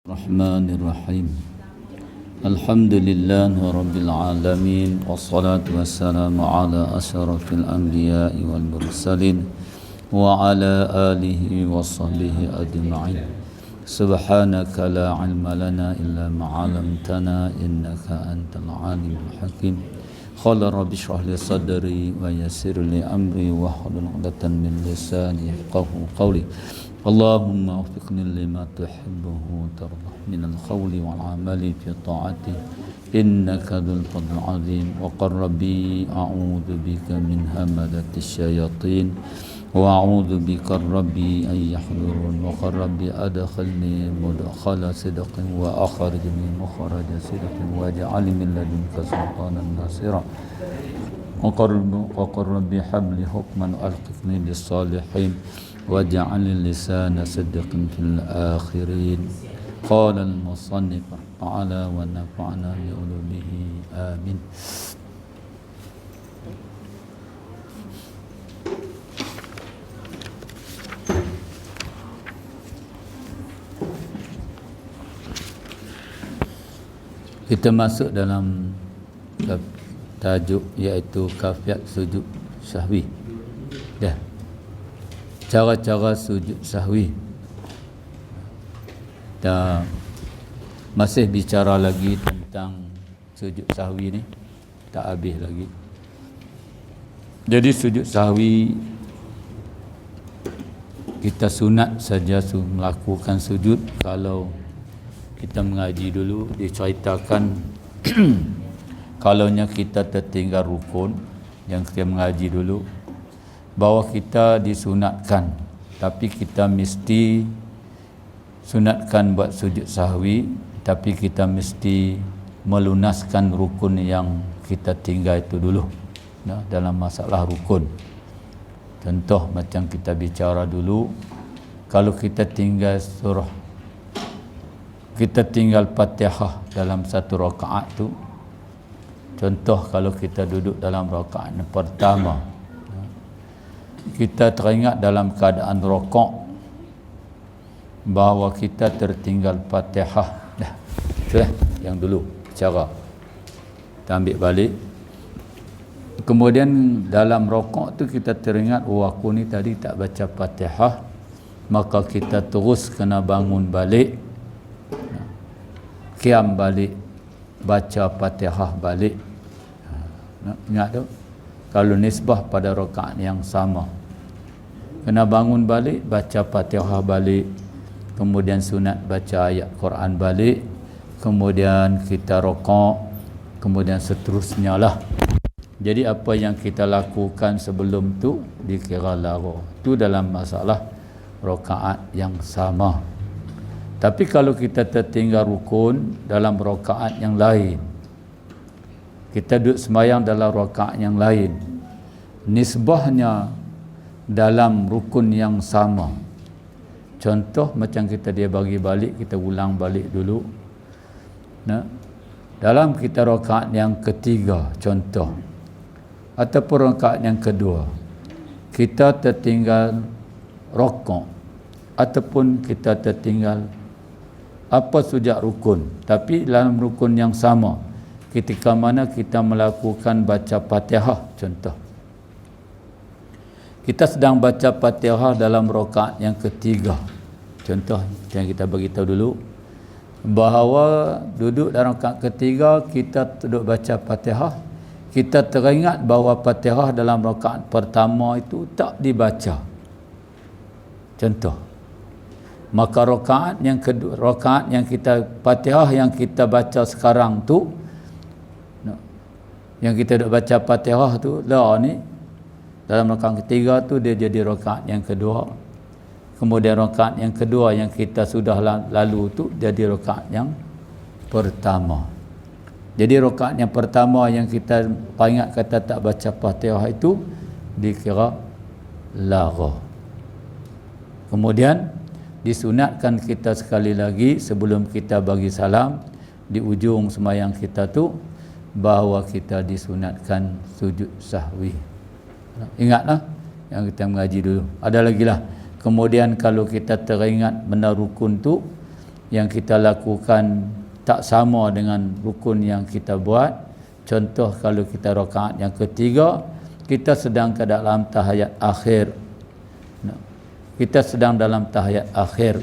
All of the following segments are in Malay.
الرحمن الرحيم الحمد لله رب العالمين والصلاة والسلام على أشرف الأنبياء والمرسلين وعلى آله وصحبه أجمعين سبحانك لا علم لنا إلا ما علمتنا إنك أنت العليم الحكيم قال رب اشرح لي صدري ويسر لي أمري واحلل عقدة من لساني يفقهوا قولي اللهم وفقني لما تحبه وترضى من القول والعمل في طاعته إنك ذو الفضل العظيم وقل ربي أعوذ بك من همزة الشياطين وأعوذ بك ربي أن يحضرون وقل ربي أدخلني مدخل صدق وأخرجني مخرج صدق واجعل من لدنك سلطانا ناصرا وقل ربي حب لي حكما وألقفني بالصالحين واجعل لسان صدق في الآخرين قال المصنف تعالى ونفعنا بعلومه آمين. Kita masuk dalam tajuk iaitu kafiat sujud sahwi. Dah. Cara-cara sujud sahwi. Kita masih bicara lagi tentang sujud sahwi ni, tak habis lagi. Jadi sujud sahwi kita sunat saja melakukan sujud. Kalau kita mengaji dulu diceritakan kalaunya kita tertinggal rukun, yang kita mengaji dulu bahawa kita disunatkan, tapi kita mesti sunatkan buat sujud sahwi, tapi kita mesti melunaskan rukun yang kita tinggal itu dulu. Nah, dalam masalah rukun, contoh macam kita bicara dulu, kalau kita tinggal Fatihah dalam satu rakaat tu, contoh kalau kita duduk dalam rakaat pertama, kita teringat dalam keadaan rokok bahawa kita tertinggal Fatihah. Dah, itulah yang dulu cara. Kita ambil balik. Kemudian dalam rokok tu kita teringat, oh aku ni tadi tak baca Fatihah, maka kita terus kena bangun balik, qiyam balik, baca Fatihah balik. Ingat tu? Kalau nisbah pada rakaat yang sama, kena bangun balik, baca Fatihah balik, kemudian sunat baca ayat Quran balik, kemudian kita rokok, kemudian seterusnya lah. Jadi apa yang kita lakukan sebelum tu dikira lara. Itu dalam masalah rakaat yang sama. Tapi kalau kita tertinggal rukun dalam rakaat yang lain, kita duduk sembahyang dalam rakaat yang lain, nisbahnya dalam rukun yang sama. Contoh macam dia bagi balik, kita ulang balik dulu. Nah, dalam kita rakaat yang ketiga contoh, ataupun rakaat yang kedua, kita tertinggal rokok, ataupun kita tertinggal apa sujud rukun, tapi dalam rukun yang sama, ketika mana kita melakukan baca Fatihah. Contoh, kita sedang baca Fatihah dalam rakaat yang ketiga. Contoh yang kita bagi tahu dulu, bahawa duduk dalam rakaat ketiga, kita duduk baca Fatihah, kita teringat bahawa Fatihah dalam rakaat pertama itu tak dibaca. Contoh, maka rakaat yang kedua, rakaat yang kita Fatihah yang kita baca sekarang tu, yang kita duk baca Fatihah tu lah ni, dalam rakaat ketiga tu dia jadi rakaat yang kedua. Kemudian rakaat yang kedua yang kita sudah lalu tu jadi rakaat yang pertama. Jadi rakaat yang pertama yang kita ingat kata tak baca Fatihah itu dikira lara. Kemudian disunatkan kita sekali lagi sebelum kita bagi salam di ujung sembahyang kita tu, bahawa kita disunatkan sujud sahwi. Ingatlah yang kita mengaji dulu. Ada lagi lah. Kemudian kalau kita teringat benda rukun tu, yang kita lakukan tak sama dengan rukun yang kita buat. Contoh kalau kita rakaat yang ketiga, kita sedang ke dalam tahiyat akhir. Kita sedang dalam tahiyat akhir.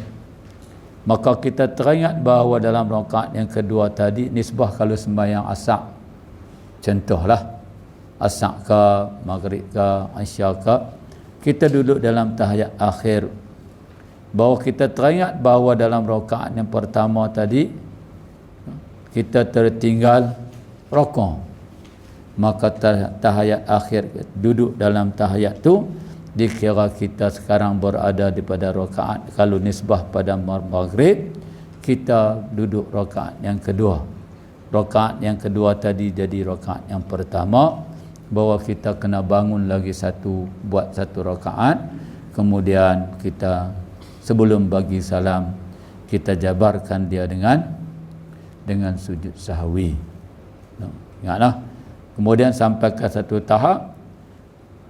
Maka kita teringat bahawa dalam rakaat yang kedua tadi, nisbah kalau sembahyang asar, contohlah asar ke, maghrib ke, isya ke, kita duduk dalam tahiyat akhir. Bahawa kita teringat bahawa dalam rakaat yang pertama tadi, kita tertinggal rukuk. Maka tahiyat akhir, duduk dalam tahiyat tu, dikira kita sekarang berada di pada rakaat. Kalau nisbah pada maghrib, kita duduk rakaat yang kedua. Rakaat yang kedua tadi jadi rakaat yang pertama, bahawa kita kena bangun lagi buat satu rakaat. Kemudian kita sebelum bagi salam, kita jabarkan dia dengan sujud sahwi. Ingatlah. Kemudian sampai ke satu tahap,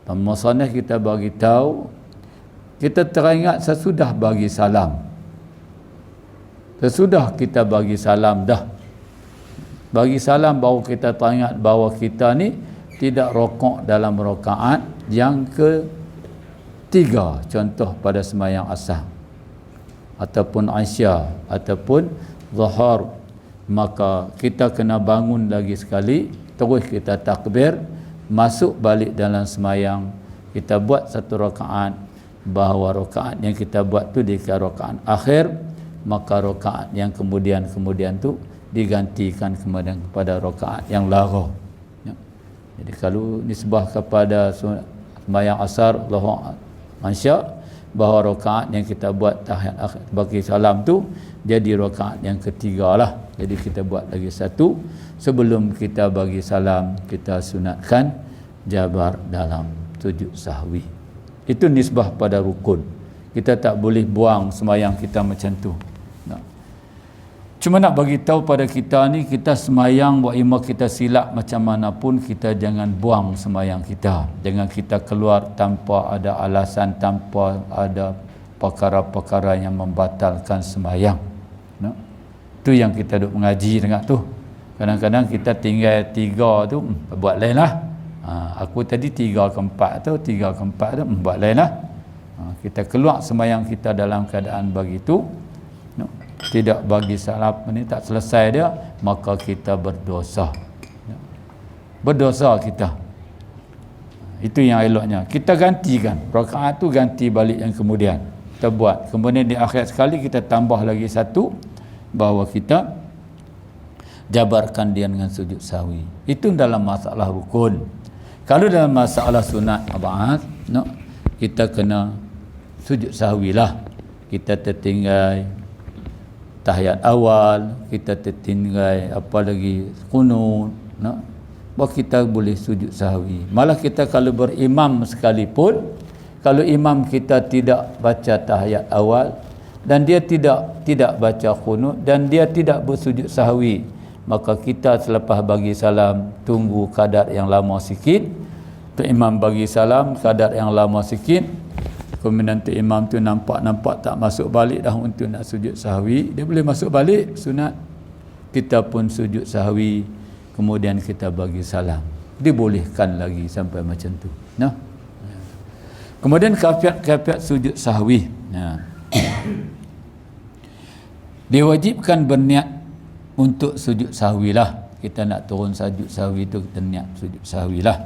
pemusannaf kita bagi tahu, kita teringat sesudah bagi salam. Sesudah kita bagi salam dah. Bagi salam baru kita teringat bahawa kita ni tidak rokok dalam rakaat yang ketiga. Contoh pada sembahyang asar ataupun isya ataupun zuhur, maka kita kena bangun lagi sekali, terus kita takbir, masuk balik dalam sembahyang. Kita buat satu rakaat, bahawa rakaat yang kita buat tu dikira rakaat akhir, maka rakaat yang kemudian tu digantikan kemudian kepada rakaat yang lara. Ya. Jadi kalau nisbah kepada sembahyang asar, zuhur, isya, bahawa rakaat yang kita buat tahiyat akhir bagi salam tu jadi rakaat yang ketiga lah. Jadi kita buat lagi satu sebelum kita bagi salam, kita sunatkan jabar dalam sujud sahwi. Itu nisbah pada rukun. Kita tak boleh buang sembahyang kita macam tu. Cuma nak bagi tahu pada kita ni, kita sembahyang buat imam kita silap macam mana pun, kita jangan buang sembahyang kita. Jangan kita keluar tanpa ada alasan, tanpa ada perkara-perkara yang membatalkan sembahyang. Itu yang kita duk mengaji dengan tu. Kadang-kadang kita tinggal 3 tu, buat lain lah. Aku tadi 3 ke 4 tu, 3 ke 4 tu, buat lain lah. Kita keluar sembahyang kita dalam keadaan begitu, tidak bagi salam ni, tak selesai dia, maka kita berdosa. Berdosa kita. Itu yang eloknya. Kita gantikan. Rakaat tu ganti balik yang kemudian. Kita buat. Kemudian di akhir sekali kita tambah lagi satu, bahawa kita jabarkan dia dengan sujud sahwi. Itu dalam masalah rukun. Kalau dalam masalah sunat abad, kita kena sujud sahwi lah. Kita tertinggal tahiyat awal, kita tertinggal apa lagi qunut, bahawa kita boleh sujud sahwi. Malah kita kalau berimam sekalipun, kalau imam kita tidak baca tahiyat awal dan dia tidak baca qunut dan dia tidak bersujud sahwi, maka kita selepas bagi salam tunggu kadar yang lama sikit, tu imam bagi salam kadar yang lama sikit, kemudian tu imam tu nampak tak masuk balik dah untuk nak sujud sahwi, dia boleh masuk balik sunat, kita pun sujud sahwi, kemudian kita bagi salam, dibolehkan lagi sampai macam tu. Kemudian kaifiat sujud sahwi, diwajibkan berniat untuk sujud sahwi lah. Kita nak turun sujud sahwi tu, kita niat sujud sahwi lah.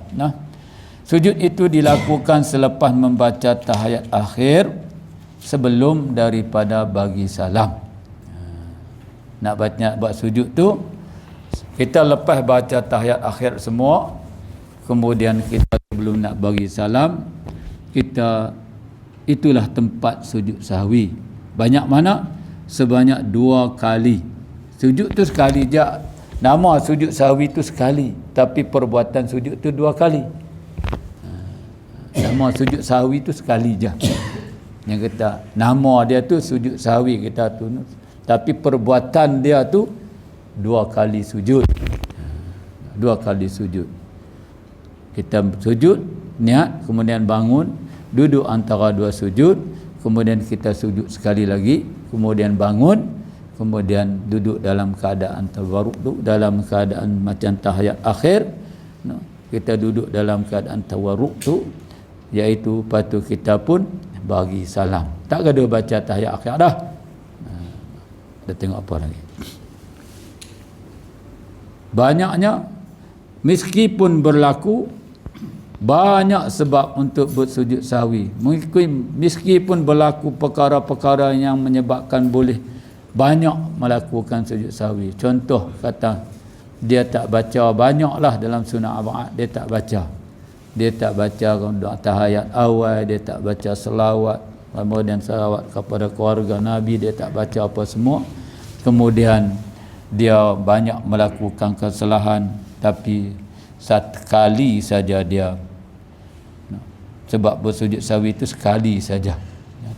Sujud itu dilakukan selepas membaca tahiyat akhir sebelum daripada bagi salam. Nak buat sujud tu, kita lepas baca tahiyat akhir semua, kemudian kita sebelum nak bagi salam, kita itulah tempat sujud sahwi. Banyak mana? Sebanyak 2 kali. Sujud tu sekali je. Nama sujud sahwi tu sekali, tapi perbuatan sujud tu 2 kali. Nama sujud sahwi tu sekali je. Yang kata nama dia tu sujud sahwi, kita tu, tapi perbuatan dia tu 2 kali sujud. 2 kali sujud. Kita sujud, niat, kemudian bangun, duduk antara 2 sujud, kemudian kita sujud sekali lagi, kemudian bangun, kemudian duduk dalam keadaan tawarruk, dalam keadaan macam tahiyat akhir, kita duduk dalam keadaan tawarruk tu, iaitu patut kita pun bagi salam. Tak ada baca tahiyat akhir dah. Dah tengok apa lagi. Banyaknya, meskipun berlaku banyak sebab untuk bersujud sahwi, meskipun berlaku perkara-perkara yang menyebabkan boleh banyak melakukan sujud sahwi. Contoh kata dia tak baca banyaklah dalam sunat abad, dia tak baca. Dia tak baca doa tahiyat awal, dia tak baca selawat, kemudian selawat kepada keluarga Nabi, dia tak baca apa semua. Kemudian dia banyak melakukan kesalahan, tapi sekali saja dia, sebab bersujud sahwi itu sekali saja,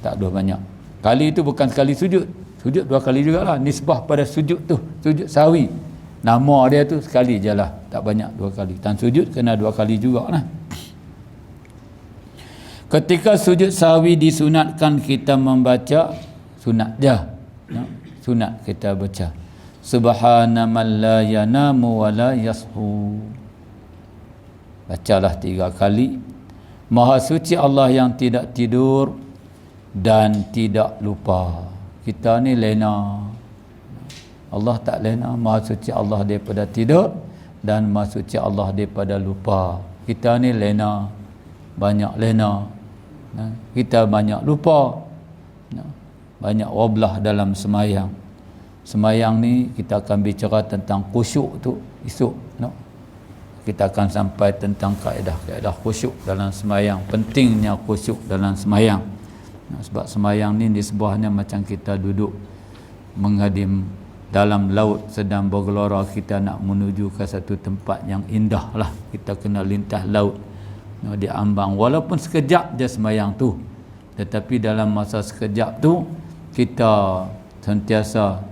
tak ada banyak. Kali itu bukan sekali sujud, sujud 2 kali jugalah, nisbah pada sujud tu, sujud sahwi. Nama dia tu sekali je lah, tak banyak 2 kali. Dan sujud kena 2 kali jugalah. Ketika sujud sahwi disunatkan kita membaca, sunat je, sunat kita baca Subhana man la yanamu wa la yashu. Bacalah 3 kali. Maha suci Allah yang tidak tidur dan tidak lupa. Kita ni lena, Allah tak lena. Maha suci Allah daripada tidur dan maha suci Allah daripada lupa. Kita ni lena, banyak lena, kita banyak lupa, banyak wablah dalam semayang. Semayang ni kita akan bicara tentang khusyuk tu esok, kita akan sampai tentang kaedah-kaedah khusyuk dalam semayang, pentingnya khusyuk dalam semayang. Sebab semayang ni disebabnya macam kita duduk mengadim dalam laut sedang bergelora, kita nak menuju ke satu tempat yang indah lah, kita kena lintas laut di ambang, walaupun sekejap je semayang tu, tetapi dalam masa sekejap tu kita sentiasa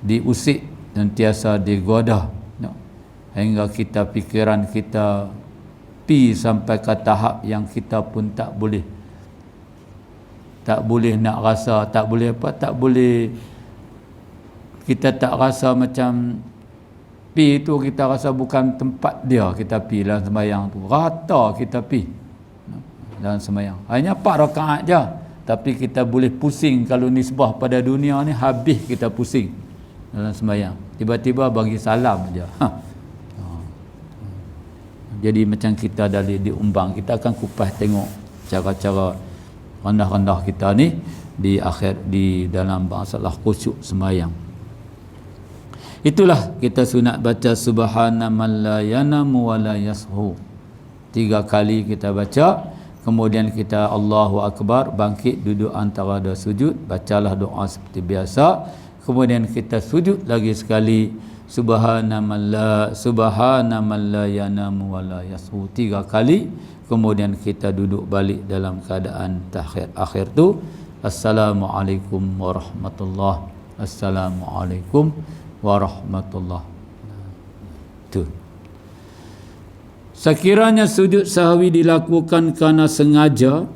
diusik, sentiasa digoda, hingga kita fikiran kita pi sampai ke tahap yang kita pun tak boleh nak rasa, tak boleh apa, tak boleh, kita tak rasa macam pi tu, kita rasa bukan tempat dia kita pi dalam sembahyang tu, rata kita pi dalam sembahyang, hanya 4 rakaat je, tapi kita boleh pusing. Kalau nisbah pada dunia ni, habis kita pusing dalam sembahyang, tiba-tiba bagi salam je. Jadi macam kita dari diumbang, kita akan kupas tengok cara-cara rendah-rendah kita ni di akhir, di dalam masalah khusyuk sembahyang. Itulah kita sunat baca Subhana man la yanamu wa la yashu. 3 kali kita baca, kemudian kita Allahu Akbar, bangkit duduk antara 2 sujud, bacalah doa seperti biasa, kemudian kita sujud lagi sekali Subhana man la yanamu wa la yashu 3 kali, kemudian kita duduk balik dalam keadaan tahiyat akhir tu, Assalamualaikum warahmatullahi, Assalamualaikum warahmatullahi. Tu. Sekiranya sujud sahwi dilakukan kerana sengaja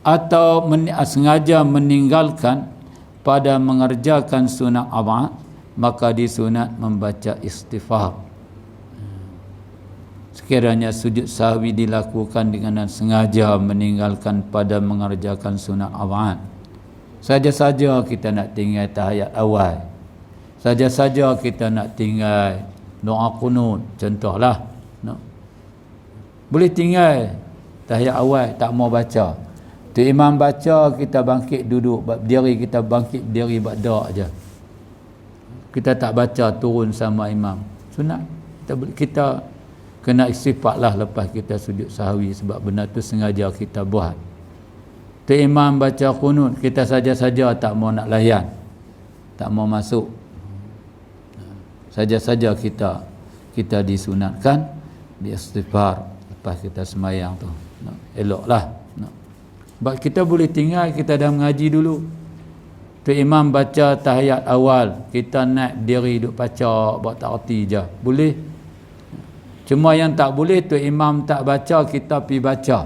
atau sengaja meninggalkan pada mengerjakan sunat abad, maka disunat membaca istighfar. Sekiranya sujud sahwi dilakukan dengan sengaja meninggalkan pada mengerjakan sunat abad, saja-saja kita nak tinggal tahiyat awal, saja-saja kita nak tinggal doa qunut, contohlah, boleh tinggal tahiyat awal tak mau baca, tu imam baca, kita bangkit duduk berdiri, kita bangkit berdiri berdoa aja, kita tak baca turun sama imam, sunat. Kita kena istighfar lah lepas kita sujud sahwi, sebab benda tu sengaja kita buat. Tu imam baca qunut, kita saja-saja tak mau nak layan, tak mau masuk, saja-saja kita disunatkan istighfar lepas kita semayang tu. Eloklah. Sebab kita boleh tinggal, kita dah mengaji dulu, tu imam baca tahiyat awal, kita naik diri duduk baca, buat tak erti je, boleh. Cuma yang tak boleh tu imam tak baca, kita pergi baca.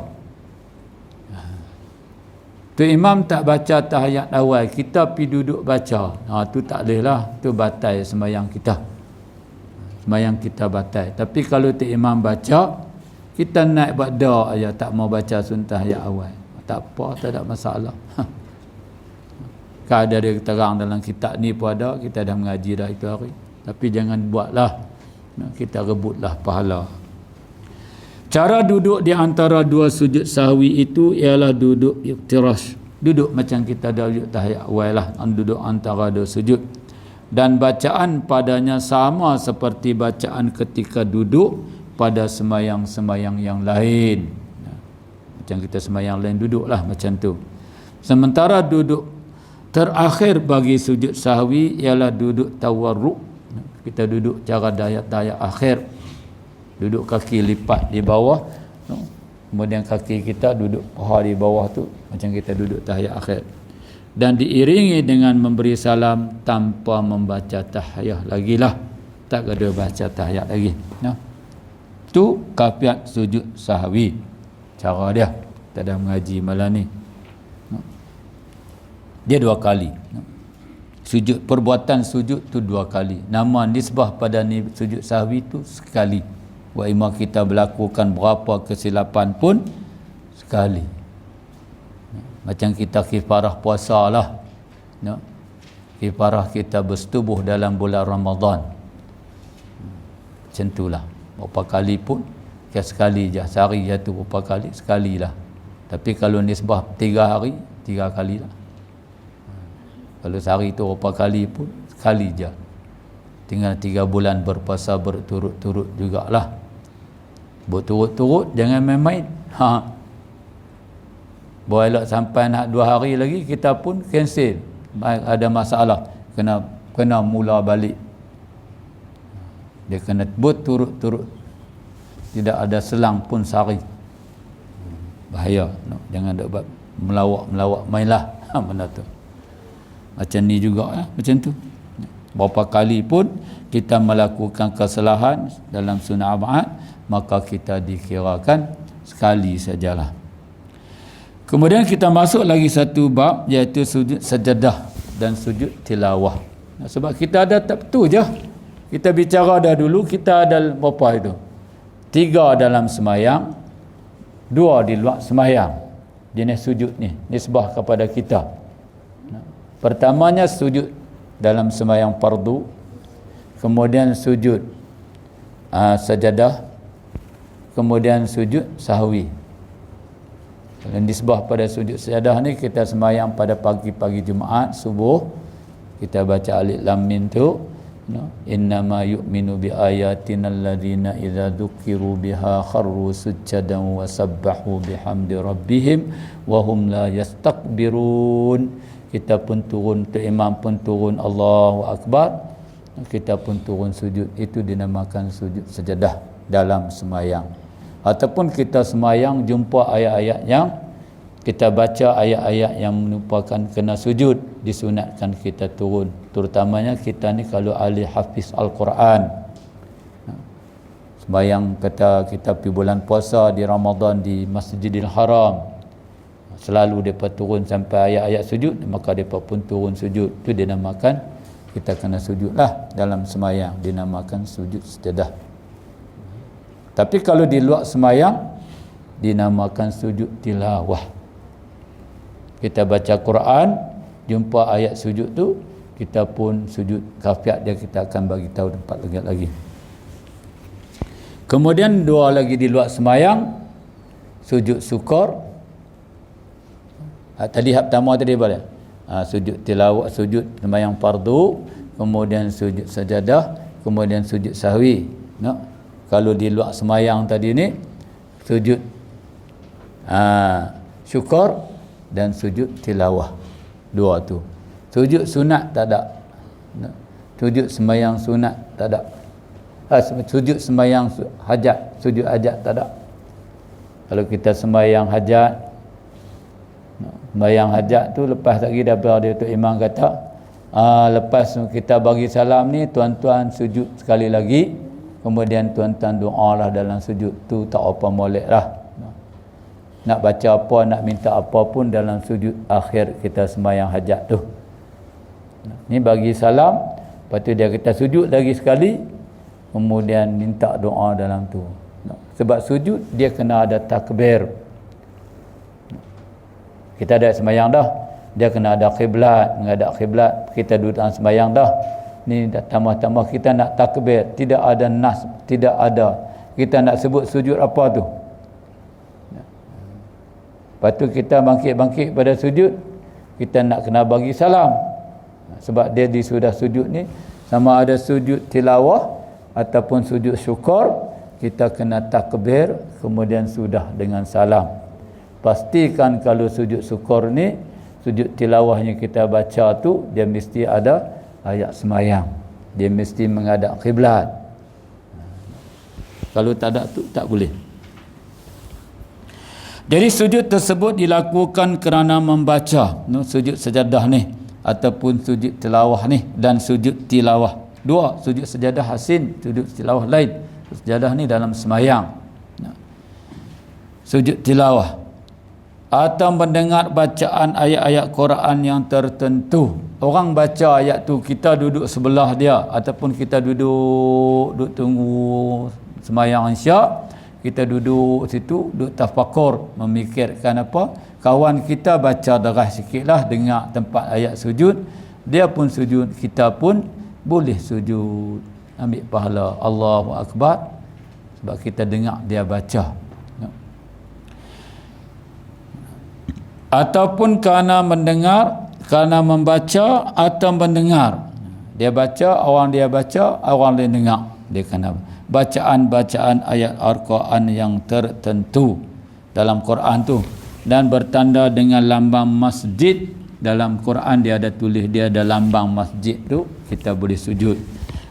Tu imam tak baca tahiyat awal, kita pi duduk baca. Tu tak boleh lah. Tu batal sembahyang kita. Sembahyang kita batal. Tapi kalau tu imam baca, kita naik buat doa aja, tak mau baca sunnah tahiyat awal. Tak apa, tak ada masalah. Kan ada dia terang dalam kitab ni pun ada, kita dah mengaji dah itu hari. Tapi jangan buatlah. Kita rebutlah pahala. Cara duduk di antara dua sujud sahwi itu ialah duduk iftirash. Duduk macam kita dah duduk tahiyat awal lah. Duduk antara dua sujud. Dan bacaan padanya sama seperti bacaan ketika duduk pada sembahyang-sembahyang yang lain. Macam kita sembahyang lain duduklah macam tu. Sementara duduk terakhir bagi sujud sahwi ialah duduk tawarruk. Kita duduk cara dayat-dayat akhir. Duduk kaki lipat di bawah, kemudian kaki kita duduk paha di bawah tu, macam kita duduk tahiyat akhir. Dan diiringi dengan memberi salam tanpa membaca tahiyat lagi lah. Tak ada baca tahiyat lagi. Tu kafiat sujud sahwi. Cara dia. Kita dah mengaji malam ni. Dia 2 kali. Sujud, perbuatan sujud tu 2 kali. Nama nisbah pada sujud sahwi tu sekali. Wa imam kita melakukan berapa kesilapan pun sekali. Macam kita kifarah puasa lah. Kifarah kita bersetubuh dalam bulan Ramadan. Macam itulah. Berapa kali pun, sekali je. Sehari jatuh berapa kali, sekali lah. Tapi kalau nisbah 3 hari, 3 kali lah. Kalau sehari tu berapa kali pun, sekali je. Tinggal 3 bulan berpuasa berturut-turut jugalah. Berturut-turut, jangan main-main. Boleh sampai nak 2 hari lagi, kita pun cancel. Ada masalah. Kena mula balik. Dia kena berturut-turut. Tidak ada selang pun sehari. Bahaya. Jangan ada melawak-melawak mainlah. Benda tu. Macam ni juga. Macam tu. Berapa kali pun kita melakukan kesalahan dalam sunnah ab'ad, maka kita dikirakan sekali sajalah. Kemudian kita masuk lagi satu bab, iaitu sujud sajadah dan sujud tilawah. Sebab kita ada tak tu je. Kita bicara dah dulu, kita ada berapa itu? 3 dalam semayang, 2 di luar semayang. Jenis sujud ni, nisbah kepada kita. Pertamanya sujud dalam semayang fardu, kemudian sujud sajadah, kemudian sujud sahwi. Dan nisbah pada sujud sajadah ni, kita semayang pada pagi-pagi Jumaat subuh, kita baca alif lam mim tu, innama yu'minu bi ayatina alladhina idza dzukiru biha kharru sujjadan wa sabbahu bihamdi rabbihim wa hum la yastakbirun. Kita pun turun, imam pun turun Allahu Akbar, kita pun turun sujud. Itu dinamakan sujud sajadah dalam semayang. Ataupun kita semayang jumpa ayat-ayat yang kita baca, ayat-ayat yang merupakan kena sujud, disunatkan kita turun. Terutamanya kita ni kalau ahli hafiz Al-Quran, semayang kata kita pergi bulan puasa di Ramadan di Masjidil Haram, selalu mereka turun sampai ayat-ayat sujud, maka mereka pun turun sujud. Itu dinamakan, kita kena sujudlah dalam semayang, dinamakan sujud sajadah. Tapi kalau di luar semayang, dinamakan sujud tilawah. Kita baca Quran, jumpa ayat sujud tu, kita pun sujud. Kafiat dia kita akan bagi tahu tempat lagi. Kemudian 2 lagi di luar semayang, sujud syukur. Tadi pertama tadi apa dia? Sujud tilawah, sujud sembahyang fardu, kemudian sujud sajadah, kemudian sujud sahwi. Kalau di luar sembahyang tadi ni, sujud syukur dan sujud tilawah. 2 tu. Sujud sunat tak ada. Sujud sembahyang sunat tak ada. Sujud sembahyang hajat, sujud hajat tak ada. Kalau kita sembahyang hajat, sembahyang hajat tu lepas lagi daripada dia tu imam kata, lepas kita bagi salam ni, tuan-tuan sujud sekali lagi, kemudian tuan-tuan doa lah dalam sujud tu, tak apa molek lah. nak baca apa, nak minta apa pun dalam sujud akhir kita sembahyang hajat tu. Ni bagi salam, lepas tu dia kata sujud lagi sekali, kemudian minta doa dalam tu. Sebab sujud dia kena ada takbir. Kita ada sembahyang dah, dia kena ada kiblat, menghadap kiblat, kita duduk dalam sembahyang dah. Ni dah tambah-tambah kita nak takbir, tidak ada nas, tidak ada. Kita nak sebut sujud apa tu? Lepas tu kita bangkit-bangkit pada sujud, kita nak kena bagi salam. Sebab dia di sudah sujud ni, sama ada sujud tilawah ataupun sujud syukur, kita kena takbir, kemudian sudah dengan salam. Pastikan kalau sujud syukur ni, sujud tilawahnya kita baca tu, dia mesti ada ayat semayang. Dia mesti menghadap kiblat. Kalau tak ada tu, tak boleh. Jadi sujud tersebut dilakukan kerana membaca sujud sajadah ni ataupun sujud tilawah ni dan sujud tilawah. Dua, sujud sajadah hasin, sujud tilawah lain. Sajadah ni dalam semayang. Sujud tilawah atau mendengar bacaan ayat-ayat Quran yang tertentu. Orang baca ayat tu, kita duduk sebelah dia ataupun kita duduk tunggu semayang Isyak, kita duduk situ, duduk tafakur, memikirkan apa, kawan kita baca derah sikitlah, dengar tempat ayat sujud, dia pun sujud, kita pun boleh sujud, ambil pahala Allahu Akbar sebab kita dengar dia baca. Ataupun kerana mendengar, kerana membaca atau mendengar, dia baca, orang dia baca, orang lain dengar, dia kena bacaan-bacaan ayat Al-Quran yang tertentu dalam Quran tu, dan bertanda dengan lambang masjid. Dalam Quran dia ada tulis, dia ada lambang masjid tu, kita boleh sujud.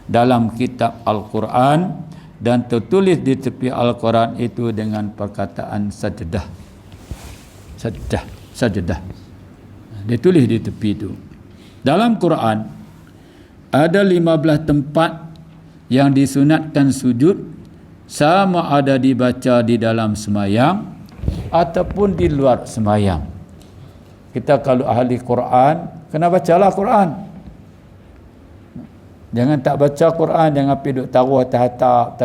Dalam kitab Al-Quran dan tertulis di tepi Al-Quran itu dengan perkataan sajdah. Sajdah. Dia tulis di tepi itu. Dalam Quran ada 15 tempat yang disunatkan sujud, sama ada dibaca di dalam semayang ataupun di luar semayang. Kita kalau ahli Quran, kena bacalah Quran. Jangan tak baca Quran, jangan pergi duduk taruh atas atap,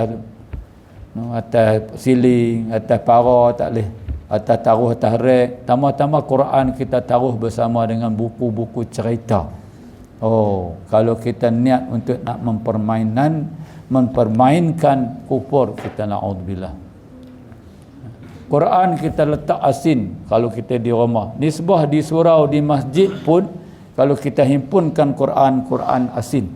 atas siling, atas para, tak boleh. Atas taruh atas rek. Tambah-tambah Quran kita taruh bersama dengan buku-buku cerita. Oh, kalau kita niat untuk nak mempermainkan kufur, kita na'udzubillah. Quran kita letak asin kalau kita di rumah. Nisbah di surau, di masjid pun, kalau kita himpunkan Quran asin.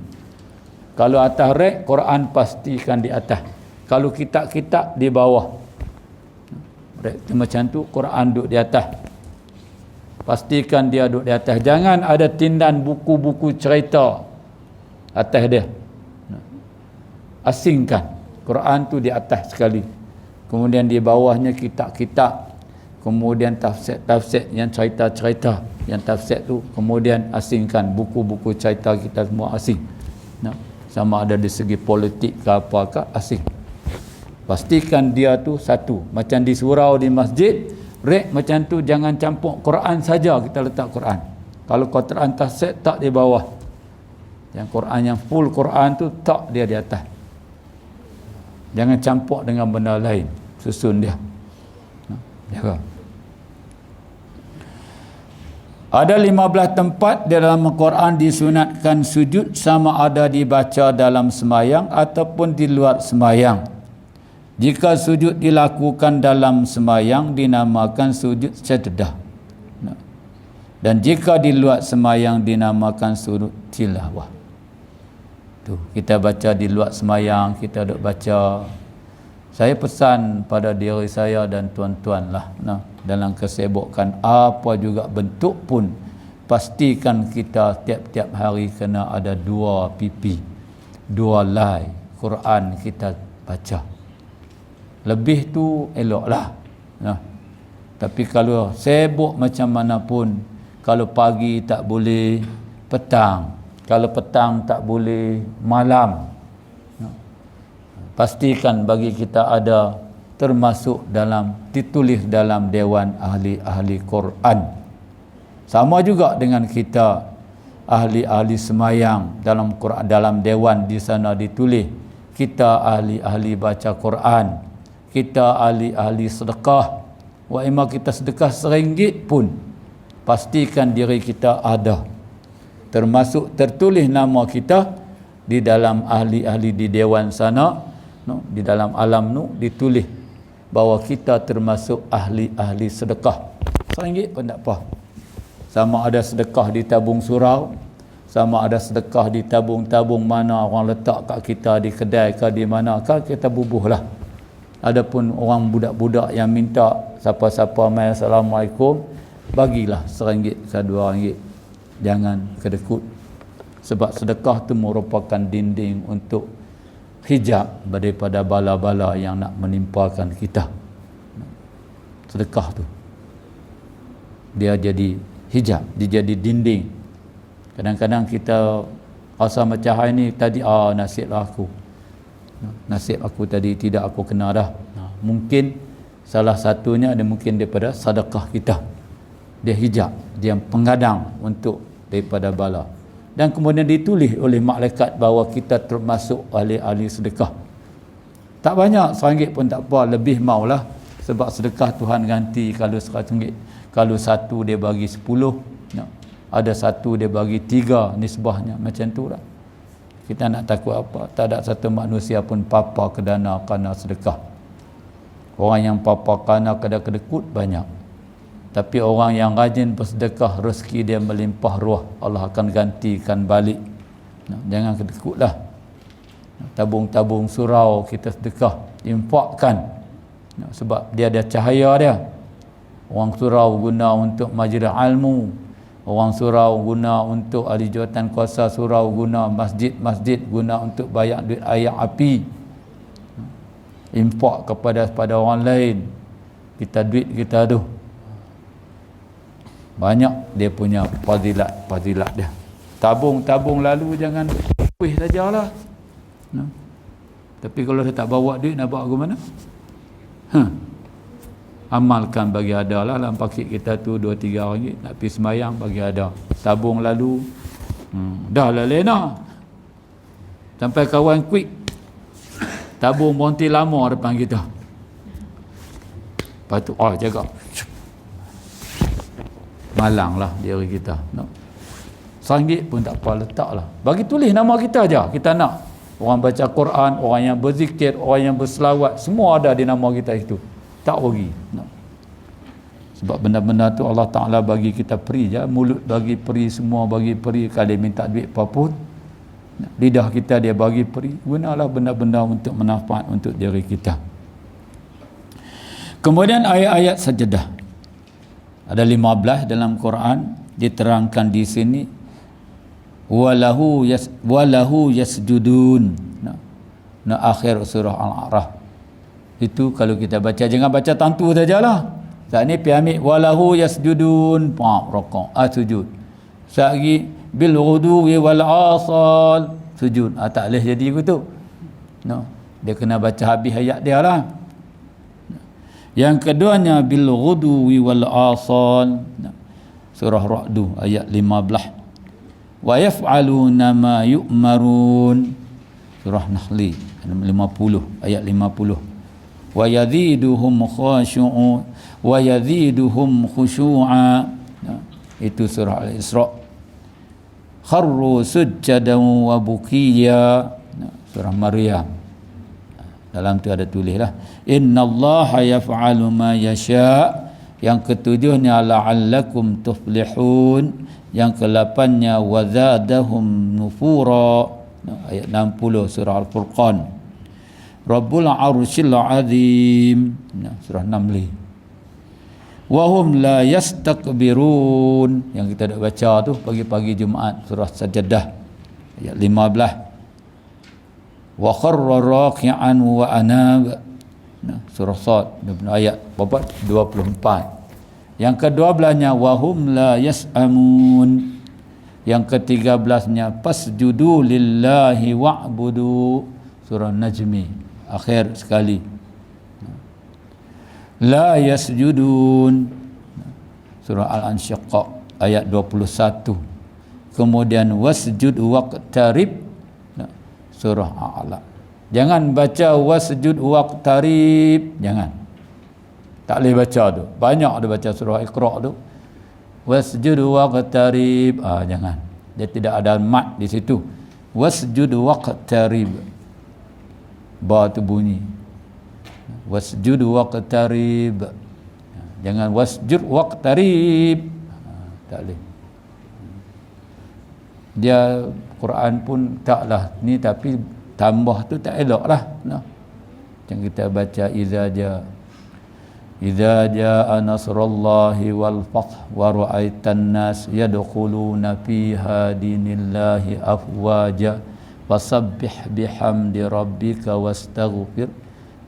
Kalau atas rek, Quran pastikan di atas. Kalau kitab-kitab di bawah. Rek macam tu, Quran duduk di atas. Pastikan dia duduk di atas. Jangan ada tindan buku-buku cerita atas dia. Asingkan. Quran tu di atas sekali. Kemudian di bawahnya kitab-kitab. Kemudian tafsir yang cerita-cerita. Yang tafsir tu kemudian asingkan. Buku-buku cerita kita semua asing. Sama ada di segi politik ke apakah, asing. Pastikan dia tu satu. Macam di surau, di masjid, rek macam tu, jangan campur Quran saja kita letak Quran. Kalau Quran tafsir, tak di bawah. Yang Quran yang full Quran tu, tak dia di atas. Jangan campur dengan benda lain, susun dia. Jaga. Ada 15 tempat di dalam Al-Quran disunatkan sujud, sama ada dibaca dalam semayang ataupun di luar semayang. Jika sujud dilakukan dalam semayang, dinamakan sujud sajdah. Dan jika di luar semayang, dinamakan sujud tilawah. Tu, kita baca di luar semayang, kita duk baca. Saya pesan pada diri saya dan tuan-tuan lah, dalam kesibukan apa juga bentuk pun, pastikan kita tiap-tiap hari kena ada 2 pipi, 2 lai Quran kita baca. Lebih tu eloklah. Tapi kalau sibuk macam mana pun, kalau pagi tak boleh, petang. Kalau petang tak boleh, malam. Pastikan bagi kita ada termasuk ditulis dalam dewan ahli-ahli Quran. Sama juga dengan kita ahli-ahli semayang dalam Quran, dalam dewan di sana ditulis kita ahli-ahli baca Quran, kita ahli-ahli sedekah. Wa imma kita sedekah RM1 pun, pastikan diri kita ada, termasuk tertulis nama kita di dalam ahli-ahli di dewan sana, di dalam alam ditulis bahawa kita termasuk ahli-ahli sedekah. RM1 pun tak apa. Sama ada sedekah di tabung surau, sama ada sedekah di tabung-tabung mana orang letak kat kita, di kedai ke di mana ke, kita bubuhlah. Adapun orang budak-budak yang minta siapa-siapa mai assalamualaikum, bagilah RM1 ke RM2. Jangan kedekut. Sebab sedekah tu merupakan dinding untuk hijab daripada bala-bala yang nak menimpakan kita. Sedekah tu dia jadi hijab, dia jadi dinding. Kadang-kadang kita rasa macam hari ni tadi, nasib aku tadi tidak aku kena dah. Mungkin salah satunya ada mungkin daripada sedekah kita. Dia hijab, dia pengadang untuk daripada bala. Dan kemudian ditulis oleh malaikat bahawa kita termasuk ahli-ahli sedekah. Tak banyak, RM1 pun tak apa, lebih maulah. Sebab sedekah Tuhan ganti, kalau RM100, kalau satu dia bagi 10, ada satu dia bagi 3, nisbahnya macam tu lah. Kita nak takut apa? Tak ada satu manusia pun papa kedana kerana sedekah. Orang yang papa kerana kedekut banyak. Tapi orang yang rajin bersedekah, rezeki dia melimpah ruah, Allah akan gantikan balik. Jangan kedekutlah. Tabung-tabung surau kita sedekah, infakkan. Sebab dia ada cahaya dia. Orang surau guna untuk majlis ilmu, orang surau guna untuk ahli jawatan kuasa surau, guna masjid-masjid guna untuk bayar duit air api. Infak kepada orang lain. Kita duit kita tu banyak dia punya fadilat dia. Tabung lalu jangan kuih sajalah. Tapi kalau dia tak bawa duit, nak bawa ke mana? Amalkan bagi ada lah. Dalam pakit kita tu RM2-3, nak pergi semayang bagi ada. Tabung lalu dah lah lena sampai kawan quick, tabung berhenti lama depan kita. Lepas tu jaga, malanglah diri kita. RM1 pun tak apa, letaklah. Bagi tulis nama kita aja. Kita nak orang baca Quran, orang yang berzikir, orang yang berselawat, semua ada di nama kita itu. Tak rugi. Sebab benda-benda tu Allah Ta'ala bagi kita free je. Mulut bagi free, semua bagi free. Kalau dia minta duit apapun, lidah kita dia bagi free. Gunalah benda-benda untuk manfaat untuk diri kita. Kemudian ayat-ayat sajadah. Ada 15 dalam Quran, diterangkan di sini walahu yasjudun. Akhir surah Al-A'raf. Itu kalau kita baca, jangan baca tantu sajalah. Saat ni pi ambil walahu yasjudun, rokok, sujud. Saat lagi bil ghuduwi wal asal, sujud. Tak boleh jadi begitu. Dia kena baca habis ayat dia lah. Yang keduanya bil ghuduwi wal asal, surah Ra'd ayat 15. Wa yaf'aluna ma yu'marun, surah Nahl 50 ayat 50. Wa yaziduhum khushu'an wa yaziduhum khushu'a, itu surah Al-Isra. Kharru sujjadan wa bukiya, surah Maryam. Dalam tu ada tulislah innallaha yaf'alu ma yasha'. Yang ketujuhnya la'allakum tuflihun. Yang ke-8nya wazadahum nufura, ayat 60 surah Al-Furqan. Rabbul arsyil azim, surah Naml. Wahum la yastakbirun, yang kita dah baca tu pagi-pagi Jumaat, surah Sajadah ayat 15. Wa kharra raki'an wa anab, surah Sad ayat 24. Yang ke-12nya wahum la yas'amun. Yang ke-13nya fasjudu lillahi wa'budu, surah Najmi akhir sekali. La yasjudun. Surah Al-Ansyiqaq ayat 21. Kemudian wasjud waqtarib. Surah A'la. Jangan baca wasjud waqtarib, jangan. Tak boleh baca tu. Banyak ada baca surah Iqra tu. Wasjud waqtarib, jangan. Dia tidak ada mat di situ. Wasjud waqtarib. Ba tu bunyi. Wasjud waqtarib. Jangan wasjud waqtarib. Tak boleh. Dia Quran pun taklah ni, tapi tambah tu tak elok lah. Macam kita baca idza jaa nasrullahi wal fath wa ra'aitan nas yadkhuluna fiha dinillahi afwaja fasabbih bihamdi rabbika wastaghfir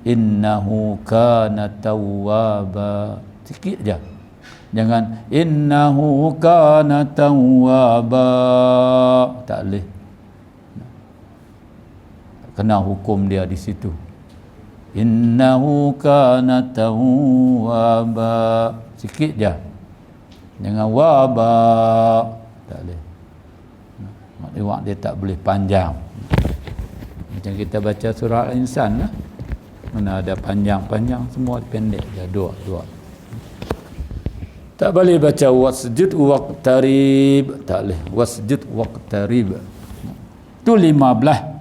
innahu kana tawwaba. Sikit je. Jangan innahu kana tawwaba. Tak boleh. Kena hukum dia di situ. Innahu kana tawwaba. Sikit je. Jangan waba. Tak boleh. Maksudnya dia tak boleh panjang. Macam kita baca surah Al-Insan lah. Mana ada panjang-panjang, semua pendek je. Dua. Tak boleh baca wasjud waqtarib. Tak boleh. Wasjud waqtarib. Tu 15.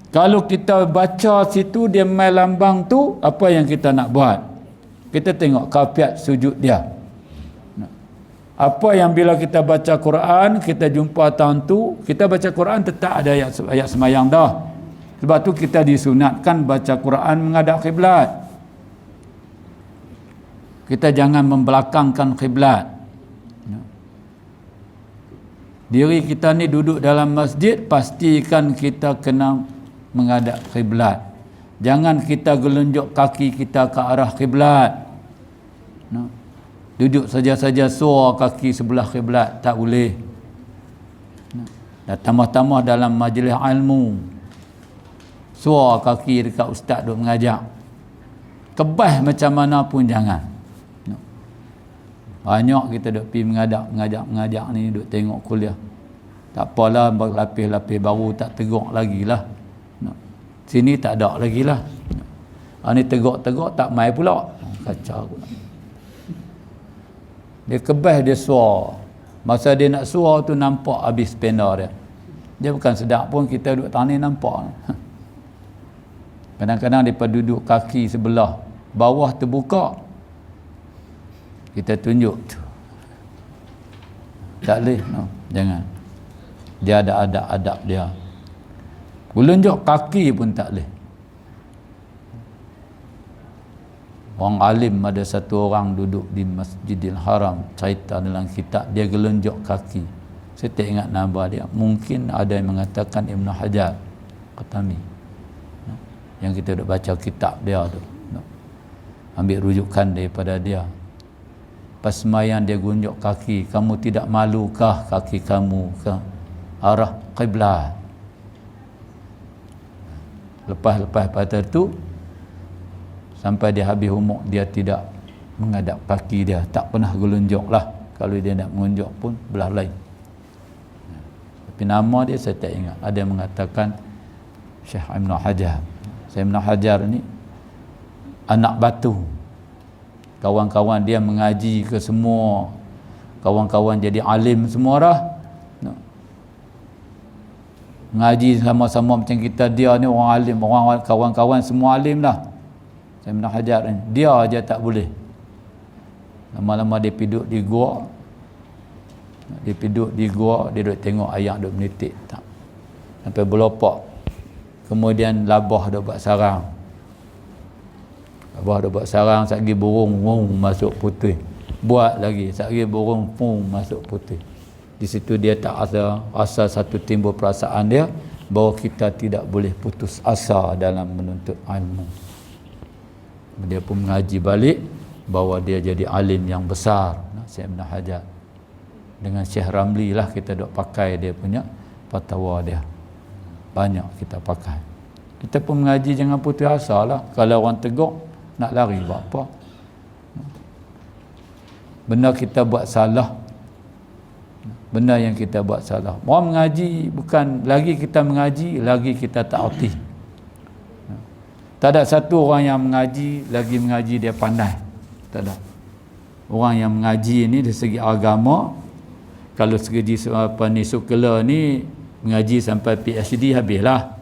Kalau kita baca situ dia main lambang tu, apa yang kita nak buat? Kita tengok kaifiat sujud dia. Apa yang bila kita baca Quran, kita jumpa tahun tu, kita baca Quran tetap ada ayat semayang dah. Sebab tu kita disunatkan baca Quran menghadap kiblat. Kita jangan membelakangkan kiblat. Diri kita ni duduk dalam masjid, pastikan kita kena menghadap kiblat. Jangan kita gelunjuk kaki kita ke arah kiblat. Duduk saja-saja suar kaki sebelah kiblat, tak boleh. Dan tambah-tambah dalam majlis ilmu, suar kaki dekat ustaz duk mengajar. Kebas macam mana pun jangan. Banyak kita duk pergi mengajak ni, duk tengok kuliah. Tak apalah, lapis-lapis baru tak tegak lagi lah. Sini tak ada lagi lah. Ni tegak-tegak tak mai pula. Kacau pula. Dia kebas, dia suar. Masa dia nak suar tu nampak habis pena dia. Dia bukan sedap pun, kita duduk tani nampak. Kadang-kadang dia duduk kaki sebelah, bawah terbuka. Kita tunjuk tu. Tak boleh, jangan. Dia ada adab-adab dia. Gelunjuk kaki pun tak boleh. Orang alim, ada satu orang duduk di Masjidil Haram, cerita dalam kitab, dia gelunjuk kaki. Saya tak ingat nama dia. Mungkin ada yang mengatakan Ibn Hajar Qatami, yang kita duk baca kitab dia tu. Ambil rujukan daripada dia. Pas sembahyang dia gunjuk kaki. Kamu tidak malukah kaki kamu ke arah qiblat? Lepas pada tu, sampai dia habis umur, dia tidak menghadap kaki dia. Tak pernah gelunjuk lah. Kalau dia nak mengunjuk pun belah lain. Tapi nama dia saya tak ingat. Ada yang mengatakan Syekh Ibn Hajar. Syekh Ibn Hajar ni anak batu. Kawan-kawan dia mengaji ke semua. Kawan-kawan jadi alim semua dah. Mengaji sama-sama macam kita. Dia ni orang alim, orang kawan-kawan semua alim dah. Saya Ibn Hajar ni, dia aja tak boleh. Lama-lama dia duduk di gua. Dia duduk di gua, dia duduk tengok ayam duduk menitik tak. Sampai berlopak. Kemudian labah duduk buat sarang. Abah dah buat sarang, satgi burung masuk putih. Buat lagi, satgi burung masuk putih. Di situ dia tak asa satu timbul perasaan dia bahawa kita tidak boleh putus asa dalam menuntut ilmu. Dia pun mengaji balik bahawa dia jadi alim yang besar. Syekh Ibn Hajar. Dengan Syekh Ramli lah kita duk pakai dia punya fatwa dia. Banyak kita pakai. Kita pun mengaji jangan putus asa lah. Kalau orang tegur, nak lari buat apa? benda kita buat salah, benda yang kita buat salah. Orang mengaji bukan lagi kita mengaji, lagi kita taati. Tak ada satu orang yang mengaji lagi mengaji dia pandai. Tak ada. Orang yang mengaji ni dari segi agama, kalau segi apa ni sukela ni mengaji sampai PhD habislah.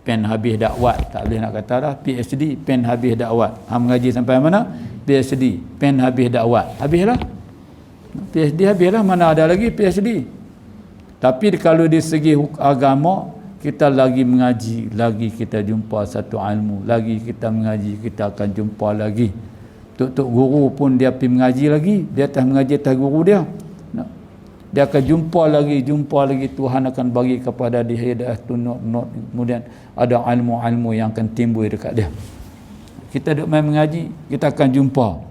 Pen habis dakwat, tak boleh nak kata dah PhD, pen habis dakwat. Mengaji sampai mana? PhD, pen habis dakwat. Habislah. PhD habislah, mana ada lagi PhD. Tapi kalau di segi agama, kita lagi mengaji, lagi kita jumpa satu ilmu, lagi kita mengaji, kita akan jumpa lagi. Tok guru pun dia pergi mengaji lagi, dia atas mengaji atas guru dia. Dia akan jumpa lagi, Tuhan akan bagi kepada dia hidayah tu kemudian ada ilmu-ilmu yang akan timbul dekat dia. Kita duk main mengaji, kita akan jumpa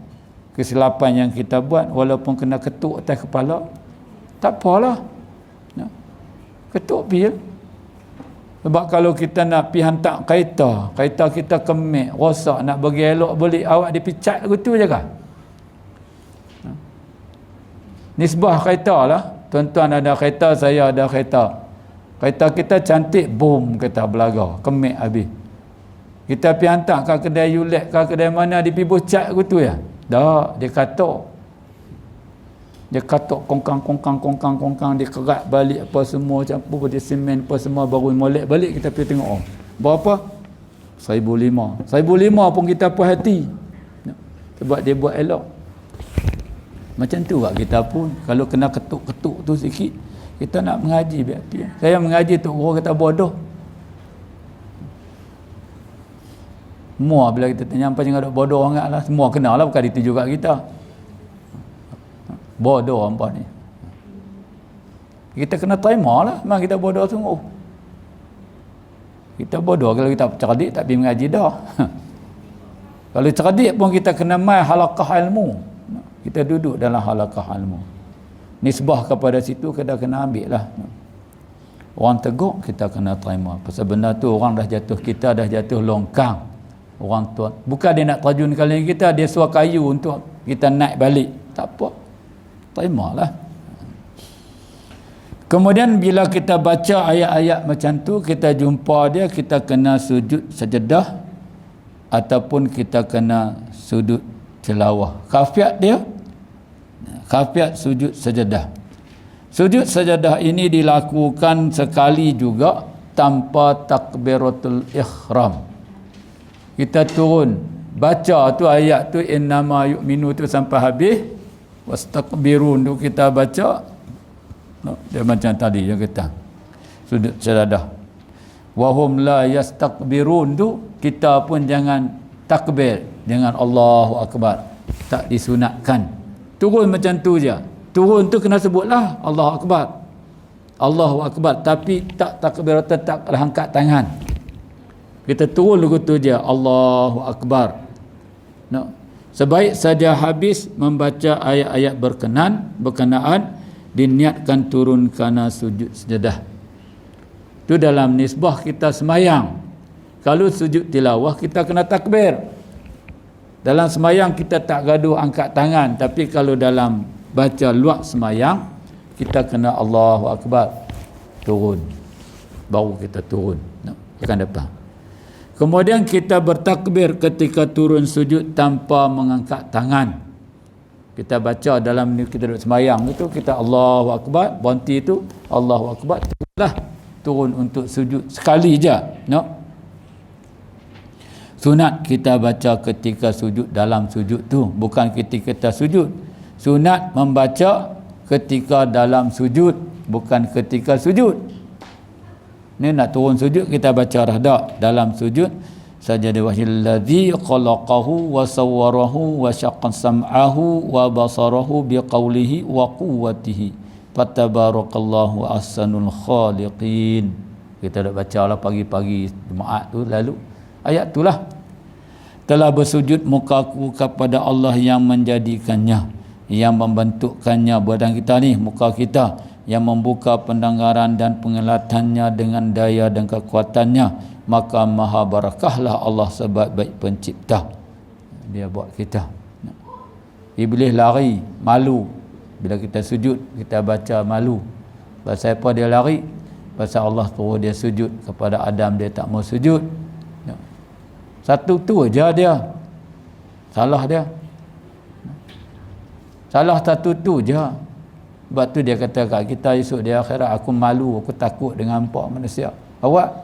kesilapan yang kita buat, walaupun kena ketuk atas kepala, tak apalah. Ketuk pergi. Sebab kalau kita nak pergi hantar kereta kita kemek, rosak, nak bagi elok balik, awak dipicat gitu je kah? Nisbah kereta lah. Tuan-tuan ada kereta, saya ada kereta. Kereta kita cantik, boom, kereta belaga, kemek habis. Kita pergi hantar ke kedai Yulet, ke kedai mana, dia pergi bocat gitu ya? Tak, dia katok. Dia katok kongkang, dia kerat balik apa semua, campur dia semen apa semua, baru molek balik kita pergi tengok. Berapa? 1,500. 1,500 pun kita puas hati. Sebab dia buat elok. Macam tu kat kita pun, kalau kena ketuk-ketuk tu sikit, kita nak mengaji biar dia. Saya mengaji tu guru kata bodoh. Semua bila kita tanya apa jangan ada bodoh sangatlah, semua kenalah, bukan dituju kat kita. Bodoh hampa ni. Kita kena terima lah, memang kita bodoh sungguh. Kita bodoh kalau kita cerdik tak pergi mengaji dah. Kalau cerdik pun kita kena mai halaqah ilmu. Kita duduk dalam halaqah ilmu. Nisbah kepada situ kita kena ambil lah. Orang tegur kita kena terima. Pasal benda tu orang dah jatuh, kita dah jatuh longkang. Orang tu bukan dia nak terjun kali kita, dia suruh kayu untuk kita naik balik. Tak apa. Terimalah. Kemudian bila kita baca ayat-ayat macam tu, kita jumpa dia, kita kena sujud sajadah ataupun kita kena sujud tilawah. Kafiat dia, kafiat sujud sajadah. Sujud sajadah ini dilakukan sekali juga tanpa takbiratul ihram. Kita turun baca tu ayat tu, innama yu'minu tu sampai habis, wastakbirun tu kita baca, dia macam tadi yang kita sudut sajadah. Wahum la yastakbirun tu kita pun jangan takbir, jangan Allahu Akbar, tak disunatkan. Turun macam tu je. Turun tu kena sebutlah Allahu Akbar, Allahu Akbar, tapi tak takbir, tetap angkat tangan. Kita turun lagu tu je, Allahu Akbar. Sebaik saja habis membaca ayat-ayat berkenaan diniatkan turun kerana sujud sajadah. Itu dalam nisbah kita semayang. Kalau sujud tilawah kita kena takbir. Dalam semayang kita tak gaduh angkat tangan, tapi kalau dalam baca luar semayang kita kena Allahu Akbar, turun. Baru kita turun. Akan dapat. Kemudian kita bertakbir ketika turun sujud tanpa mengangkat tangan. Kita baca dalam kita duduk sembahyang itu, kita Allahu Akbar, berhenti itu Allahu Akbar, turun untuk sujud sekali je. Sunat kita baca ketika sujud, dalam sujud tu, bukan ketika kita sujud. Sunat membaca ketika dalam sujud, bukan ketika sujud. Ni nak turun sujud kita baca rahdak. Dalam sujud sajada wahilladzi khalaqahu wa sawwarahu wa syaqqa sam'ahu wa basarahu biqaulihi wa quwwatihi fatabarakallahu ahsanul khaliqin. Kita dah bacalah pagi-pagi Jumaat tu lalu ayat itulah. Telah bersujud mukaku kepada Allah yang menjadikannya, yang membentukkannya badan kita ni, muka kita, yang membuka pendengaran dan pengelihatannya dengan daya dan kekuatannya, maka maha barakahlah Allah sebaik-baik pencipta. Dia buat kita. Iblis lari, malu. Bila kita sujud, kita baca malu. Pasal apa dia lari? Pasal Allah suruh dia sujud kepada Adam, dia tak mau sujud. Satu tu aja dia. Salah dia. Salah satu tu je. Sebab tu dia kata kat kita esok di akhirat, aku malu, aku takut dengan hampa manusia. Awak,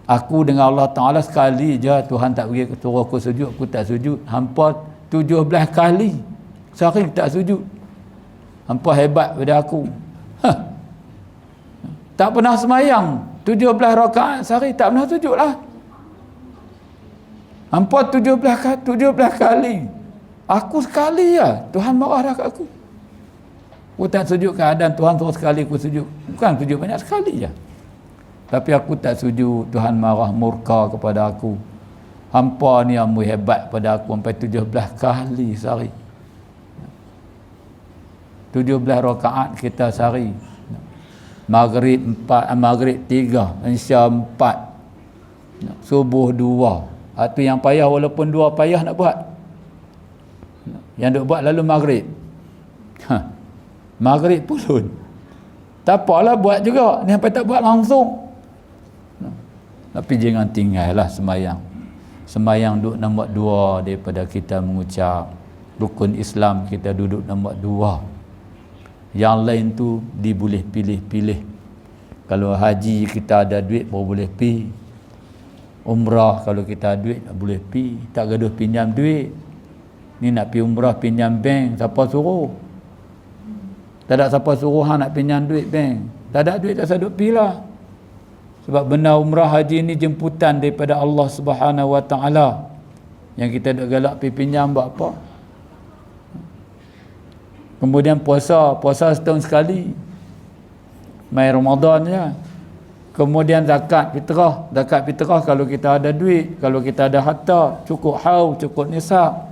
aku dengan Allah Ta'ala sekali je Tuhan tak bagi suruh aku sujud, aku tak sujud. Hampa 17 kali sehari tak sujud. Hampa hebat pada aku. Tak pernah semayang 17 rakaat sehari, tak pernah sujud lah. Hampa 17 kali. Aku sekali ya, Tuhan marah dah kat aku. Aku tak sujud keadaan Tuhan suruh sekali aku sujud. Bukan sujud banyak, sekali je. Tapi aku tak sujud, Tuhan marah, murka kepada aku. Hampa ni amu hebat pada aku sampai 17 kali sehari. 17 rakaat kita sehari. Maghrib 4, maghrib 3, Isya 4, subuh 2. Itu yang payah, walaupun 2 payah nak buat. Yang duk buat lalu maghrib. Maghrib pun tak apalah buat juga. Ni sampai tak buat langsung. Tapi jangan tinggallah semayang. Semayang duduk nombor 2 daripada kita mengucap rukun Islam, kita duduk nombor 2. Yang lain tu diboleh pilih-pilih. Kalau haji kita ada duit baru boleh pi. Umrah kalau kita ada duit boleh pi. Tak gaduh pinjam duit. Ni nak pi umrah pinjam bank, siapa suruh? Tak ada siapa suruh nak pinjam duit bank. Tak ada duit tak sadut pi lah. Sebab benar umrah haji ni jemputan daripada Allah Subhanahu Wa Taala. Yang kita duk galak pi pinjam buat apa? Kemudian puasa setahun sekali. Mai Ramadan je. Kemudian zakat fitrah kalau kita ada duit, kalau kita ada harta, cukup haul, cukup nisab.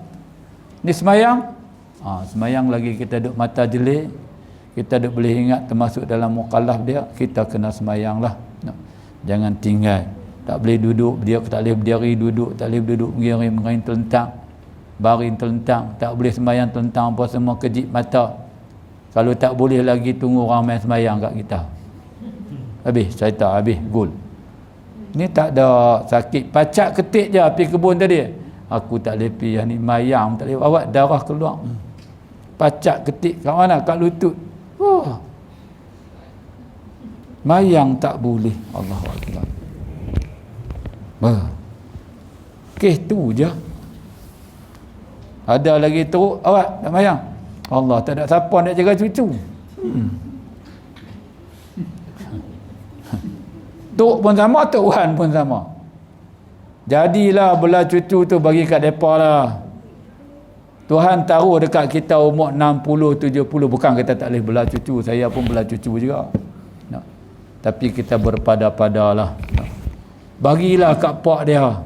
Ni semayang. Semayang lagi kita duk mata jelik, kita duk boleh ingat termasuk dalam mukallaf dia, kita kena semayang lah. Jangan tinggal. Tak boleh duduk, dia tak boleh berdiri duduk, tak boleh duduk mengiring telentang, baring telentang, tak boleh semayang telentang apa semua, kejip mata. Kalau tak boleh lagi tunggu orang main semayang kat kita. Habis cerita, habis gol. Ni tak ada sakit, pacak ketik je pergi kebun tadi. Aku tak boleh pergi, ni mayang tak boleh. Awak darah keluar. Pacak ketik kat mana? Kat lutut. Mayang tak boleh. Allahu Akbar. Kes tu je. Ada lagi teruk, awak tak mayang. Allah, tak ada siapa nak jaga cucu. Tok pun sama, Tok Wan pun sama. Jadilah belah cucu tu bagi kat depa lah. Tuhan taruh dekat kita umur 60, 70. Bukan kita tak boleh belah cucu. Saya pun belah cucu juga. Tapi kita berpada-padalah. Bagilah kat pak dia.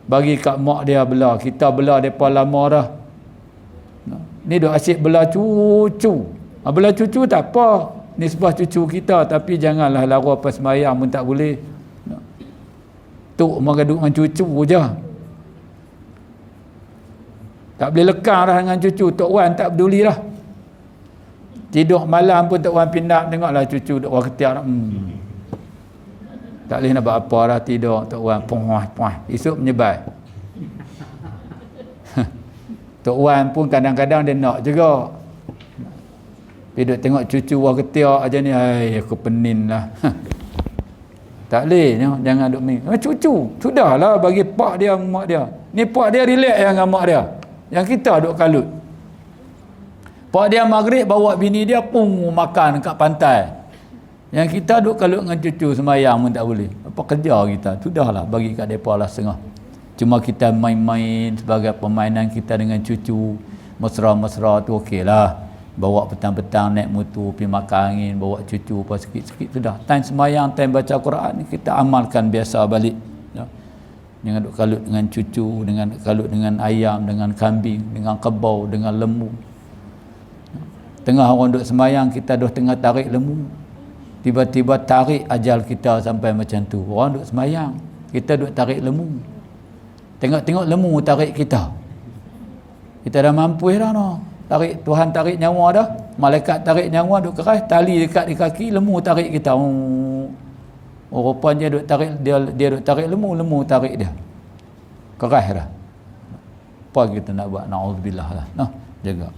Bagi kat mak dia belah. Kita belah mereka lama dah. Ni duk asyik belah cucu. Belah cucu tak apa. Nisbah cucu kita. Tapi janganlah lara pas semayang pun tak boleh. Tok mengaduk dengan cucu je. Tak boleh lekang dah dengan cucu. Tok Wan tak peduli lah. Tidur malam pun Tok Wan pindah, tengoklah cucu Tok Wan ketiak. Tak boleh nak buat apa dah, tidur Tok Wan puah. Esok menyebai. Tok Wan pun kadang-kadang dia nak juga. Dia duduk tengok cucu Wan ketiak aja ni, aku penin lah. Tak boleh, jangan duk main. Cucu, sudahlah bagi pak dia, mak dia. Ni pak dia relax dengan mak dia. Yang kita duk kalut. Pak dia maghrib bawa bini dia pun makan kat pantai. Yang kita duk kalut dengan cucu semayang pun tak boleh. Apa kerja kita? Sudahlah bagi kat depa lah setengah. Cuma kita main-main sebagai permainan kita dengan cucu. Mesra-mesra tu okeylah. Bawa petang-petang naik motor pergi makan angin, bawa cucu apa sikit-sikit sudah. Time semayang, time baca Quran kita amalkan biasa balik. Ya. Jangan duk kalut dengan cucu, dengan kalut dengan ayam, dengan kambing, dengan kebau, dengan lembu. Tengah orang duk semayang, kita dah tengah tarik lembu. Tiba-tiba tarik ajal kita sampai macam tu. Orang duk semayang, kita duk tarik lembu. Tengok-tengok lembu tarik kita. Kita dah mampu dah no. Tarik, Tuhan tarik nyawa dah, malaikat tarik nyawa duk keras, tali dekat di kaki, lemu tarik kita. Rupanya duk tarik dia duk tarik lemu tarik dia. Keras dah. Apa kita nak buat? Nauzubillah lah. Nah, jaga.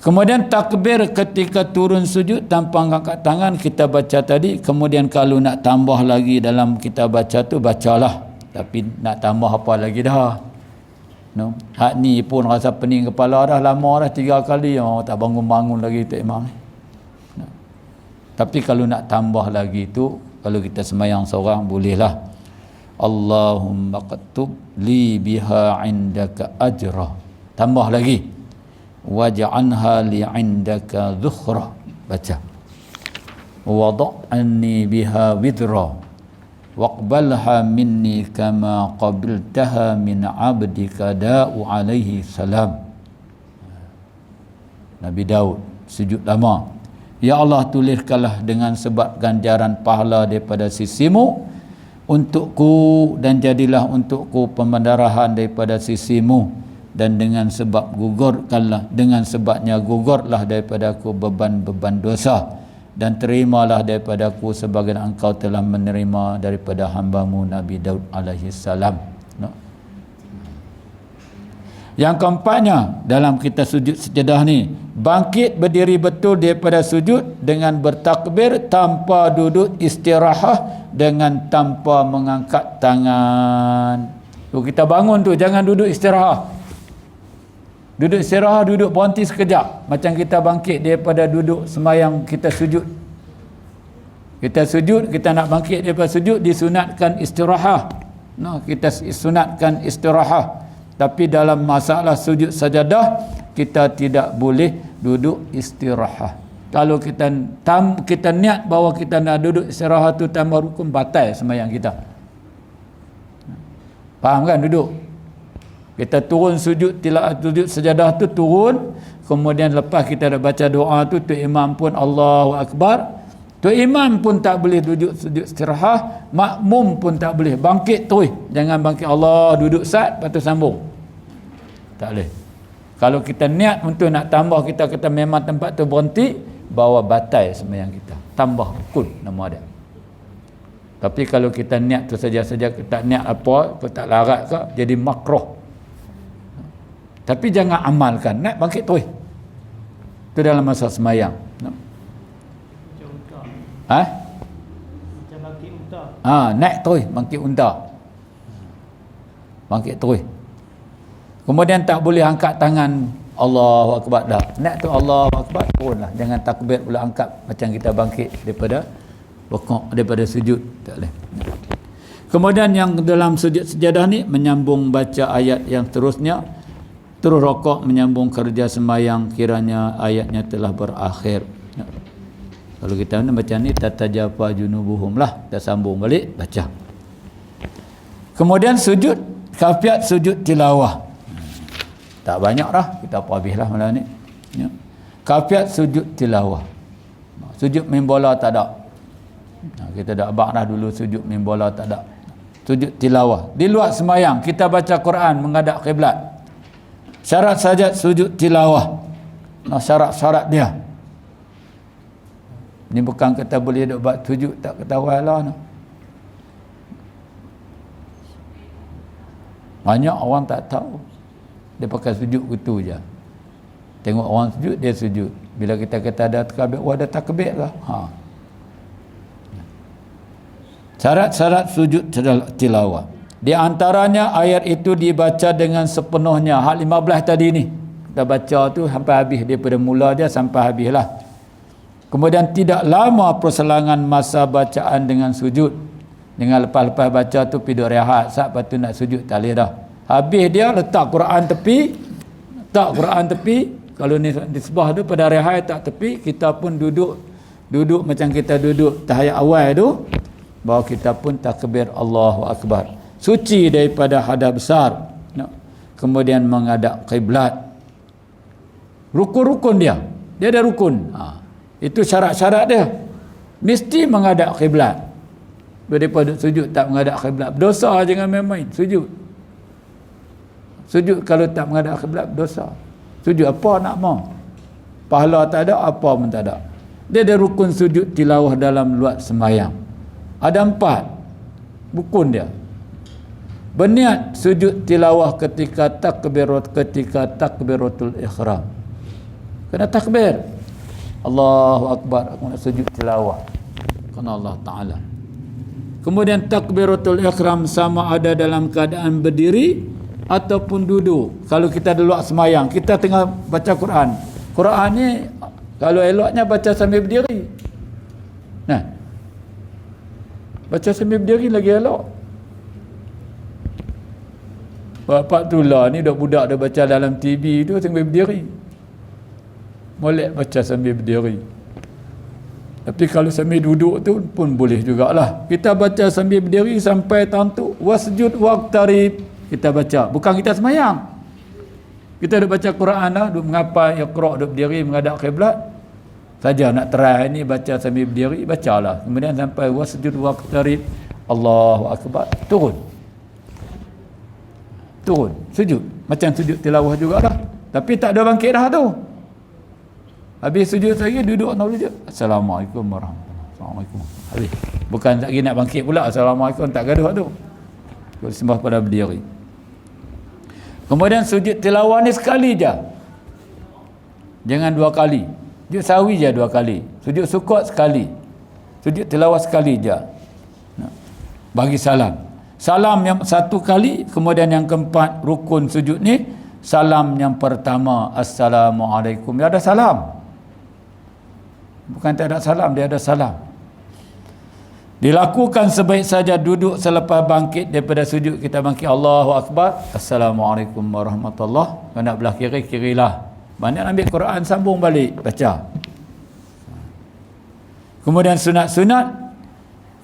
Kemudian takbir ketika turun sujud tanpa angkat tangan kita baca tadi. Kemudian kalau nak tambah lagi dalam kita baca tu, bacalah. Tapi nak tambah apa lagi dah. No. Hak ni pun rasa pening kepala dah, lama dah 3 kali. Tak bangun-bangun lagi tak imam. No. Tapi kalau nak tambah lagi tu, kalau kita sembahyang seorang bolehlah. Allahumma qattub li biha indaka ajrah. Tambah lagi. Waj'anha li indaka dhukhra. Baca. Wada'anni biha widra. Waqbalha minni kama qabiltaha min 'abdika Daud alaihi salam. Nabi Daud sujud lama. Ya Allah, tuliskanlah dengan sebab ganjaran pahala daripada sisimu untukku, dan jadilah untukku pembendarahan daripada sisimu, dan dengan sebab gugurkanlah, dengan sebabnya gugurlah daripada aku beban-beban dosa, dan terimalah daripada aku sebagaimana engkau telah menerima daripada hambamu Nabi Daud alaihi salam. No. Yang keempatnya dalam kita sujud sejadah ni, bangkit berdiri betul daripada sujud dengan bertakbir tanpa duduk istirahat, dengan tanpa mengangkat tangan. Tu kita bangun tu, jangan duduk istirahat. Duduk istirahat, duduk berhenti sekejap. Macam kita bangkit daripada duduk sembahyang, kita sujud. Kita sujud, kita nak bangkit daripada sujud, disunatkan istirahat. No, kita sunatkan istirahat. Tapi dalam masalah sujud sajadah, kita tidak boleh duduk istirahat. Kalau kita niat bahawa kita nak duduk istirahat tu tambah rukun, batal sembahyang kita. Faham kan? Duduk. Kita turun sujud, sujud sajadah tu turun, kemudian lepas kita dah baca doa tu, tu imam pun Allahu Akbar. Tu imam pun tak boleh duduk sujud istirahat, makmum pun tak boleh. Bangkit terus. Jangan bangkit Allah, duduk sat, lepas tu sambung. Tak boleh. Kalau kita niat untuk nak tambah, kita kata memang tempat tu berhenti, bawa batal sembahyang kita. Tambah rukun nama dia. Tapi kalau kita niat tu saja-saja, tak niat apa, tak larat ke, jadi makruh. Tapi jangan amalkan, naik bangkit terus. Itu dalam masa sembahyang. Macam bangkit unta. Naik terus bangkit unta. Bangkit terus. Kemudian tak boleh angkat tangan Allahu Akbar dah. Naik tu Allahu Akbar, turunlah. Jangan takbir pula angkat macam kita bangkit daripada rukuk, daripada sujud. Tak boleh. Kemudian yang dalam sujud sejadah ni menyambung baca ayat yang seterusnya. Terus rokok menyambung kerja sembahyang kiranya ayatnya telah berakhir. Kalau kita baca ni tatajafa junubuhum lah, kita sambung balik baca. Kemudian sujud kafiat, sujud tilawah. Tak banyak dah, kita habislah malam ni. Ya. Kafiat sujud tilawah. Sujud main bola tak ada. Kita dah abang dah dulu sujud main bola tak ada. Sujud tilawah. Di luar sembahyang kita baca Quran menghadap kiblat. Syarat sajad sujud tilawah. Syarat-syarat dia. Ni bukan kata boleh duk buat sujud tak ketahuan lah. Banyak orang tak tahu. Dia pakai sujud gitu je. Tengok orang sujud, dia sujud. Bila kita kata ada takbir, ada takbir lah. Syarat-syarat sujud tilawah. Di antaranya ayat itu dibaca dengan sepenuhnya. Hak 15 tadi ni. Kita baca tu sampai habis, daripada mula dia sampai habis lah. Kemudian tidak lama perselangan masa bacaan dengan sujud. Dengan lepas-lepas baca tu pergi rehat. Lepas tu nak sujud tak boleh dah. Habis dia letak Quran tepi. Letak Quran tepi. Kalau ni nisbah tu pada rehat tak tepi, kita pun duduk macam kita duduk tahiyat awal tu. Bahawa kita pun takbir Allahu Akbar. Suci daripada hadas besar. Kemudian menghadap kiblat. Rukun-rukun dia. Dia ada rukun. Itu syarat-syarat dia. Mesti menghadap kiblat. Daripada sujud tak menghadap kiblat. Berdosa jangan main-main. Sujud. Sujud kalau tak menghadap kiblat dosa. Sujud apa nak mau? Pahala tak ada, apa pun tak ada. Dia ada rukun sujud tilawah dalam luar sembahyang. Ada 4 rukun dia. Berniat sujud tilawah ketika takbiratul ihram. Kena takbir. Allahu Akbar, aku nak sujud tilawah kerana Allah Ta'ala. Kemudian takbiratul ihram sama ada dalam keadaan berdiri ataupun duduk. Kalau kita dulu semayang, kita tengah baca Quran. Quran ni kalau eloknya baca sambil berdiri. Nah, baca sambil berdiri lagi elok. Bapak tu lah ni budak dah baca dalam TV tu sambil berdiri. Molek baca sambil berdiri. Tapi kalau sambil duduk tu pun boleh jugalah. Kita baca sambil berdiri sampai tentu wasjud waqtarib. Kita baca, bukan kita semayang. Kita dah baca Quran dah, duk mengapai iqra' duk berdiri menghadap kiblat. Saja nak try ni baca sambil berdiri, bacalah. Kemudian sampai wasjud waqtarib. Allahu Akbar, turun, sujud. Macam sujud tilawah jugalah. Tapi tak ada bangkit dah tu. Habis sujud lagi, duduk nak sujud. Assalamualaikum warahmatullahi wabarakatuh. Habis. Bukan lagi nak bangkit pula. Assalamualaikum, tak gaduh tu. Sembah pada berdiri. Kemudian sujud tilawah ni sekali je. Jangan 2 kali. Sujud sawi je 2 kali. Sujud sukut sekali. Sujud tilawah sekali je. Bagi salam. Salam yang 1 kali, kemudian yang keempat rukun sujud ni, salam yang pertama Assalamualaikum. Dia ada salam. Bukan tak ada salam, dia ada salam. Dilakukan sebaik saja duduk selepas bangkit daripada sujud. Kita bangkit, Allahu Akbar, Assalamualaikum warahmatullahi. Kalau nak belah kiri, kirilah. Mana ambil Quran, sambung balik, baca. Kemudian sunat-sunat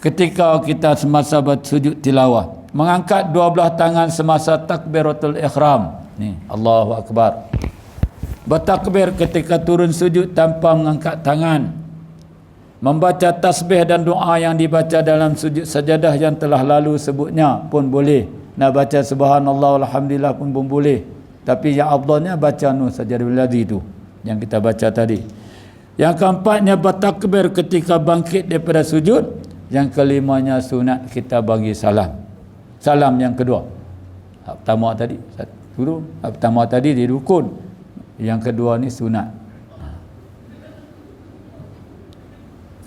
ketika kita semasa bersujud tilawah, mengangkat 12 tangan semasa takbiratul ihram. Ni, Allahu Akbar. Bertakbir ketika turun sujud tanpa mengangkat tangan. Membaca tasbih dan doa yang dibaca dalam sujud sajadah yang telah lalu sebutnya pun boleh. Nak baca subhanallah alhamdulillah pun boleh. Tapi yang afdalnya baca nu sajadul ladzi tu yang kita baca tadi. Yang keempatnya bertakbir ketika bangkit daripada sujud. Yang kelimanya sunat kita bagi salam. Salam yang kedua. Pertama tadi dulu, pertama tadi di rukun. Yang kedua ni sunat.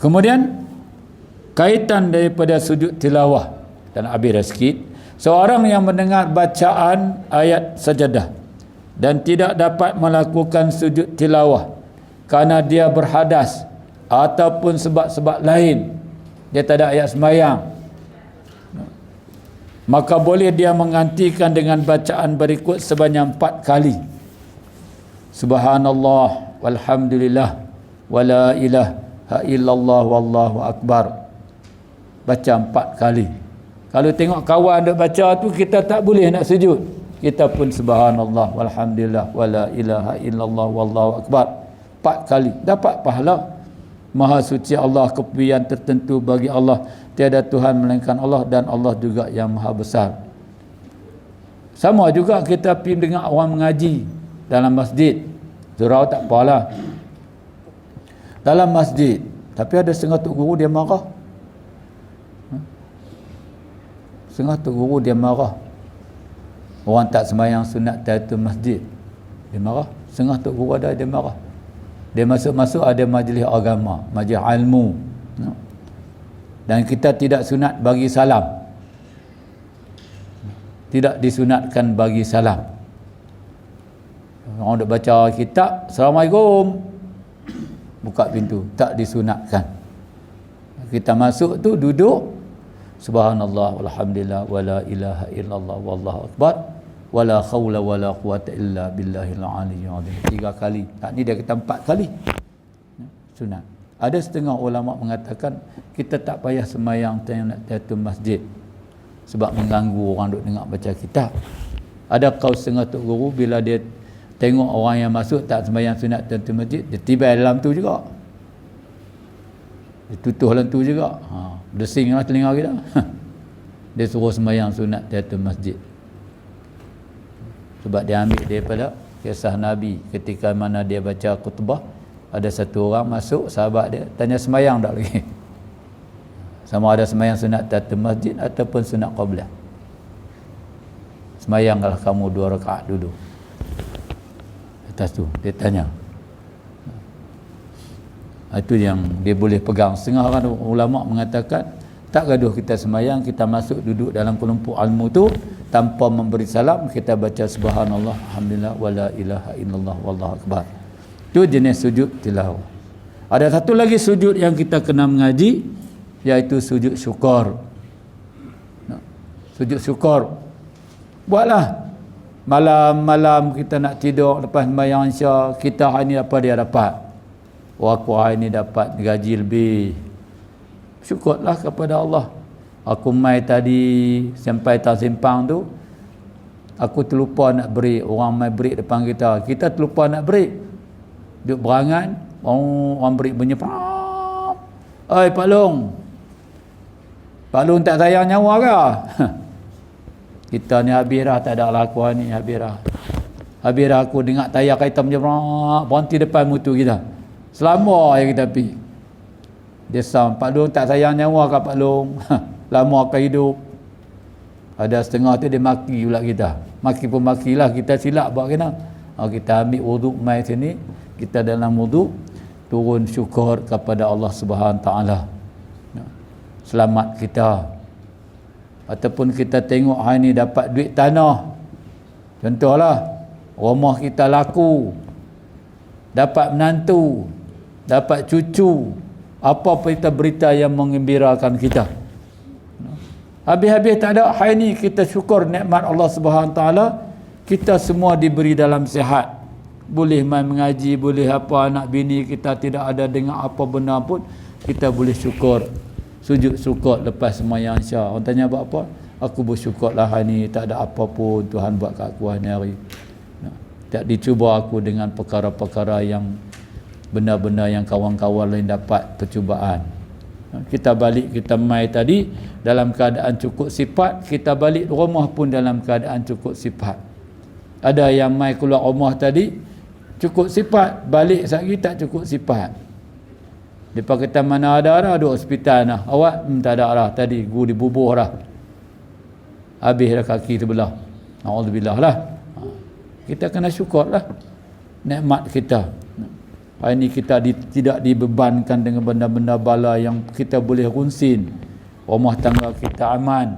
Kemudian kaitan daripada sujud tilawah dan habis dah sikit. Seorang yang mendengar bacaan ayat sajadah dan tidak dapat melakukan sujud tilawah kerana dia berhadas ataupun sebab-sebab lain, dia tak ada ayat sembahyang, maka boleh dia menggantikan dengan bacaan berikut sebanyak 4 kali. Subhanallah walhamdulillah wala ilaha illallah wallahu akbar. Baca 4 kali. Kalau tengok kawan duk baca tu, kita tak boleh nak sujud, kita pun subhanallah walhamdulillah wala ilaha illallah wallahu akbar 4 kali, dapat pahala. Maha suci Allah, kepujian tertentu bagi Allah, tiada Tuhan melainkan Allah, dan Allah juga yang maha besar. Sama juga kita pergi dengar orang mengaji dalam masjid, surau tak apalah, dalam masjid, tapi ada setengah tok guru dia marah. Setengah tok guru dia marah. Orang tak sembahyang sunat tahiyatul masjid, dia marah. Setengah tok guru ada, dia marah. Dia masuk-masuk ada majlis agama, majlis ilmu. Dan kita tidak sunat bagi salam. Tidak disunatkan bagi salam. Orang duk baca kitab, Assalamualaikum, buka pintu, tak disunatkan. Kita masuk tu duduk, subhanallah walhamdulillah wala ilaha illallah wallahu akbar wala khawla wala quwata illa billahil aliyyil azim. 3 kali. Tak ni dia kata 4 kali. Sunat. Ada setengah ulama mengatakan kita tak payah sembahyang tahiyatul masjid sebab mengganggu orang duk dengar baca kitab. Ada kaum setengah tok guru bila dia tengok orang yang masuk tak sembahyang sunat tahiyatul masjid, dia tibai dalam tu juga. Dia tutup dalam tu juga. Bersinglah telinga kita. Dia suruh sembahyang sunat tahiyatul masjid. Sebab dia ambil daripada kisah Nabi ketika mana dia baca khutbah, ada satu orang masuk, sahabat dia tanya semayang tak lagi. Sama ada semayang sunat tahiyatul masjid ataupun sunat qabliyah. Semayanglah kamu 2 rakaat dulu. Atas tu dia tanya. Itu yang dia boleh pegang. Setengah orang ulama mengatakan tak gaduh kita semayang, kita masuk duduk dalam kelompok ilmu tu tanpa memberi salam, kita baca subhanallah, alhamdulillah, wala ilaha illallah, wallahu akbar. Itu jenis sujud tilawah. Ada satu lagi sujud yang kita kena mengaji, iaitu sujud syukur. Sujud syukur. Buatlah. Malam-malam kita nak tidur lepas sembahyang Isya, kita hari ni apa dia dapat? Aku hari ni dapat gaji lebih. Syukurlah kepada Allah. Aku mai tadi sampai tak simpang tu, aku terlupa nak break. Orang mai break depan kita, kita terlupa nak break. Duduk berangan, orang break bunyi pam. Oi Pak Long, Pak Long tak sayang nyawa ke? Kita ni habis dah, tak ada lah aku ni, habis dah. Habis dah aku dengar tayar kereta je berhenti depan motor kita. Selama yang kita pergi. Dia sound, Pak Long tak sayang nyawa ke Pak Long? Lama akan hidup. Ada setengah tu dia maki pula kita. Maki pun makilah, kita silap buat kena. Kita ambil wuduk mai sini, kita dalam wuduk turun syukur kepada Allah Subhanahu taala. Selamat kita. Ataupun kita tengok hari ni dapat duit tanah. Contohlah, rumah kita laku. Dapat menantu, dapat cucu. Apa berita-berita yang mengembirakan kita. Habis-habis tak ada, hari ni kita syukur nikmat Allah Subhanahu taala, kita semua diberi dalam sihat. Boleh main mengaji, boleh apa, anak bini kita tidak ada dengar apa benda pun, kita boleh syukur. Sujud syukur lepas sembahyang Isya. Orang tanya buat apa? Aku bersyukurlah hari ni tak ada apa pun Tuhan buat kat aku hari. Tak dicuba aku dengan perkara-perkara yang benda-benda yang kawan-kawan lain dapat percubaan. Kita balik, kita mai tadi dalam keadaan cukup sifat, kita balik rumah pun dalam keadaan cukup sifat. Ada yang mai keluar rumah tadi cukup sifat, balik lagi tak cukup sifat. Depa kata mana ada dah duduk hospital dah. Awak tak ada dah tadi guru dibubuh dah. Habis dah kaki terbelah. Alhamdulillah lah. Kita kena syukurlah nikmat kita. Hari ini kita tidak dibebankan dengan benda-benda bala yang kita boleh runsin. Rumah tangga kita aman.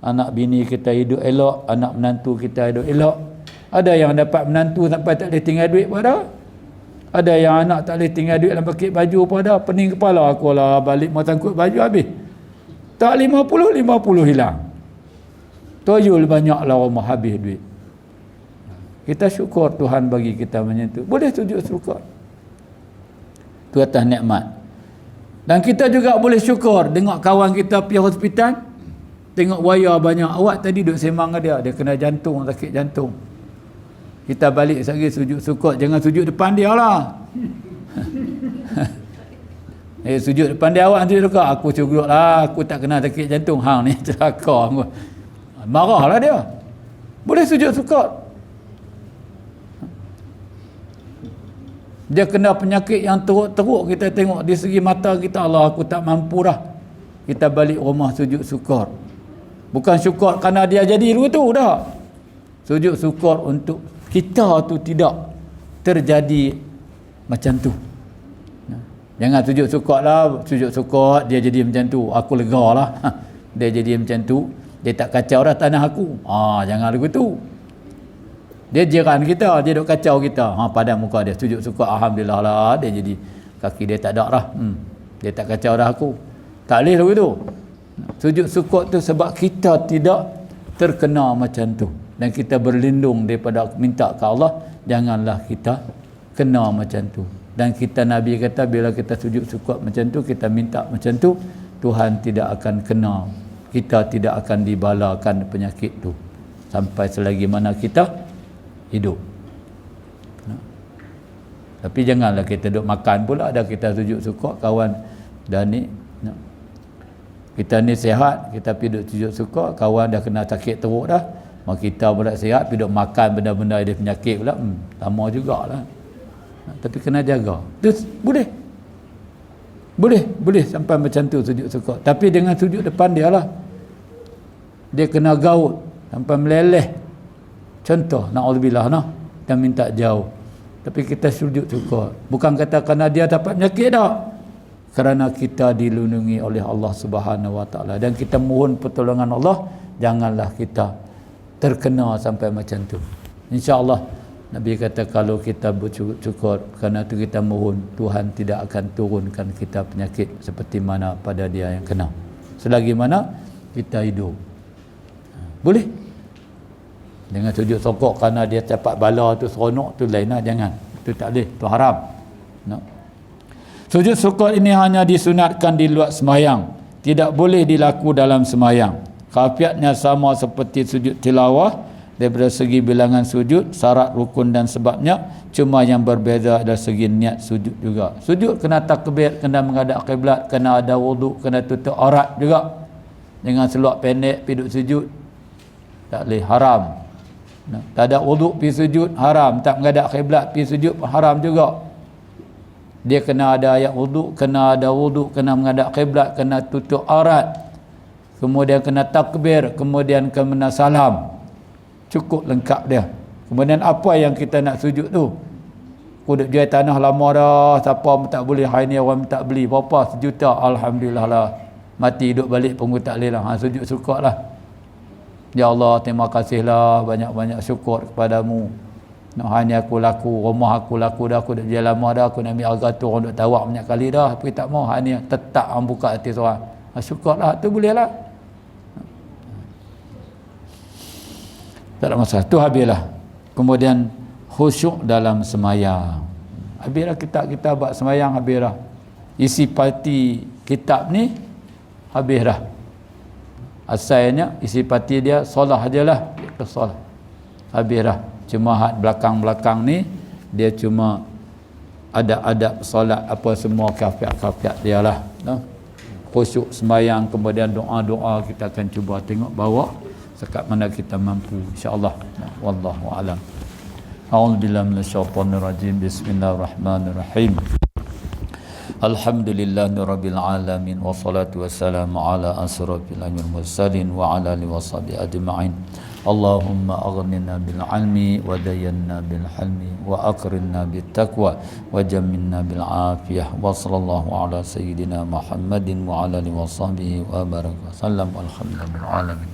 Anak bini kita hidup elok, anak menantu kita hidup elok. Ada yang dapat menantu sampai tak boleh tinggal duit pun ada. Ada yang anak tak boleh tinggal duit dalam paket baju pun ada. Pening kepala aku lah balik mau sangkut baju habis. Tak 50 hilang. Toyol banyaklah rumah habis duit. Kita syukur Tuhan bagi kita macam tu. Boleh sujud syukur. Itu atas nikmat. Dan kita juga boleh syukur tengok kawan kita pergi hospital, tengok waya banyak. Awak tadi duduk sembang dia kena jantung, sakit jantung. Kita balik lagi sujud syukur. Jangan sujud depan dia lah. Sujud depan dia, awak nanti dekat. Aku sujud lah, aku tak kena sakit jantung. Hang ni celaka. Marahlah dia. Boleh sujud syukur. Dia kena penyakit yang teruk-teruk, kita tengok di segi mata kita, Allah aku tak mampu dah. Kita balik rumah sujud syukur. Bukan syukur kerana dia jadi dulu tu dah. Sujud syukur untuk kita tu tidak terjadi macam tu. Jangan sujud syukur lah, sujud syukur dia jadi macam tu, aku lega lah. Dia jadi macam tu, dia tak kacau dah tanah aku. Jangan lagu tu. Dia jiran kita, dia duk kacau kita. Padam muka dia, sujud syukur, alhamdulillah lah, dia jadi kaki dia tak ada dah. Dia tak kacau dah aku. Tak boleh lagu tu. Sujud syukur tu sebab kita tidak terkena macam tu. Dan kita berlindung daripada minta ke Allah, janganlah kita kena macam tu. Dan kita Nabi kata bila kita sujud syukur macam tu, kita minta macam tu, Tuhan tidak akan kena. Kita tidak akan dibalakan penyakit tu sampai selagi mana kita hidup. Tapi janganlah kita duduk makan pula dah kita sujud syukur kawan dah ni. Kita ni sihat, kita pergi duduk sujud syukur, kawan dah kena sakit teruk dah. Mak kita pula sihat, pergi duk makan benda-benda ada penyakit pula, sama jugalah. Tapi kena jaga. Terus boleh sampai macam tu sujud sukuk. Tapi dengan sujud depan dia lah. Dia kena gaut sampai meleleh. Contoh, na'udzubillah nah, kita minta jauh. Tapi kita sujud sukuk. Bukan kata kerana dia dapat penyakit dah. Kerana kita dilindungi oleh Allah Subhanahu Wa Taala dan kita mohon pertolongan Allah, janganlah kita terkena sampai macam tu. Insya-Allah Nabi kata kalau kita bersyukur kerana tu kita mohon, Tuhan tidak akan turunkan kita penyakit seperti mana pada dia yang kena. Selagi mana kita hidup. Boleh. Dengan sujud sokok kerana dia dapat bala tu seronok tu lain lah, jangan. Tu tak boleh, tu haram. No. Sujud sukuk ini hanya disunatkan di luar sembahyang. Tidak boleh dilaku dalam sembahyang. Kaifiatnya sama seperti sujud tilawah daripada segi bilangan sujud, syarat, rukun dan sebabnya, cuma yang berbeza adalah segi niat sujud juga. Sujud kena takbir, kena menghadap kiblat, kena ada wuduk, kena tutup aurat juga. Jangan seluar pendek pergi duduk sujud. Tak boleh, haram. Tak ada wuduk pergi sujud, haram. Tak menghadap kiblat pergi sujud, haram juga. Dia kena ada ayat wuduk, kena ada wuduk, kena menghadap kiblat, kena tutup aurat, kemudian kena takbir, kemudian kena salam. Cukup lengkap dia. Kemudian apa yang kita nak sujud tu? Kuduk jual tanah lama dah, siapa pun tak boleh, hari ni orang tak beli berapa, 1 juta, alhamdulillah lah. Mati hidup balik pun tak boleh lah. Sujud syukur lah. Ya Allah, terima kasihlah, banyak-banyak syukur kepadamu. Hari ni aku laku, rumah aku laku dah, aku dah jual lama dah, aku nak ambil harga tu, orang duk tawak banyak kali dah, tapi tak mau. Hari ni tetap orang buka hati seorang. Syukurlah, tu boleh lah. Tak ada masalah. Tu habislah. Kemudian khusyuk dalam semayang. Habislah kita buat semayang, habislah. Isi parti kitab ni habislah. Asalnya isi parti dia solah ajalah. Solah. Habislah. Cuma had belakang-belakang ni dia cuma ada adab solat apa semua kafiat-kafiat dia lah. Khusyuk semayang, kemudian doa-doa kita akan cuba tengok bawa sekat mana kita mampu, insya-Allah. Wallahu a'lam. A'udzubillahi minasyaitonir rajim. Bismillahirrahmanirrahim. Alhamdulillahirabbil alamin wassalatu wassalamu ala asrofil mursalin wa ala alihi washabihi ajma'in. Allahumma aghnina bil ilmi wa dayyinna bil hilmi wa akrimna bit taqwa wa jammilna bil afiyah wa sallallahu ala sayyidina Muhammadin wa ala alihi washabihi wa baraka wasallam. Alhamdulillahil alamin.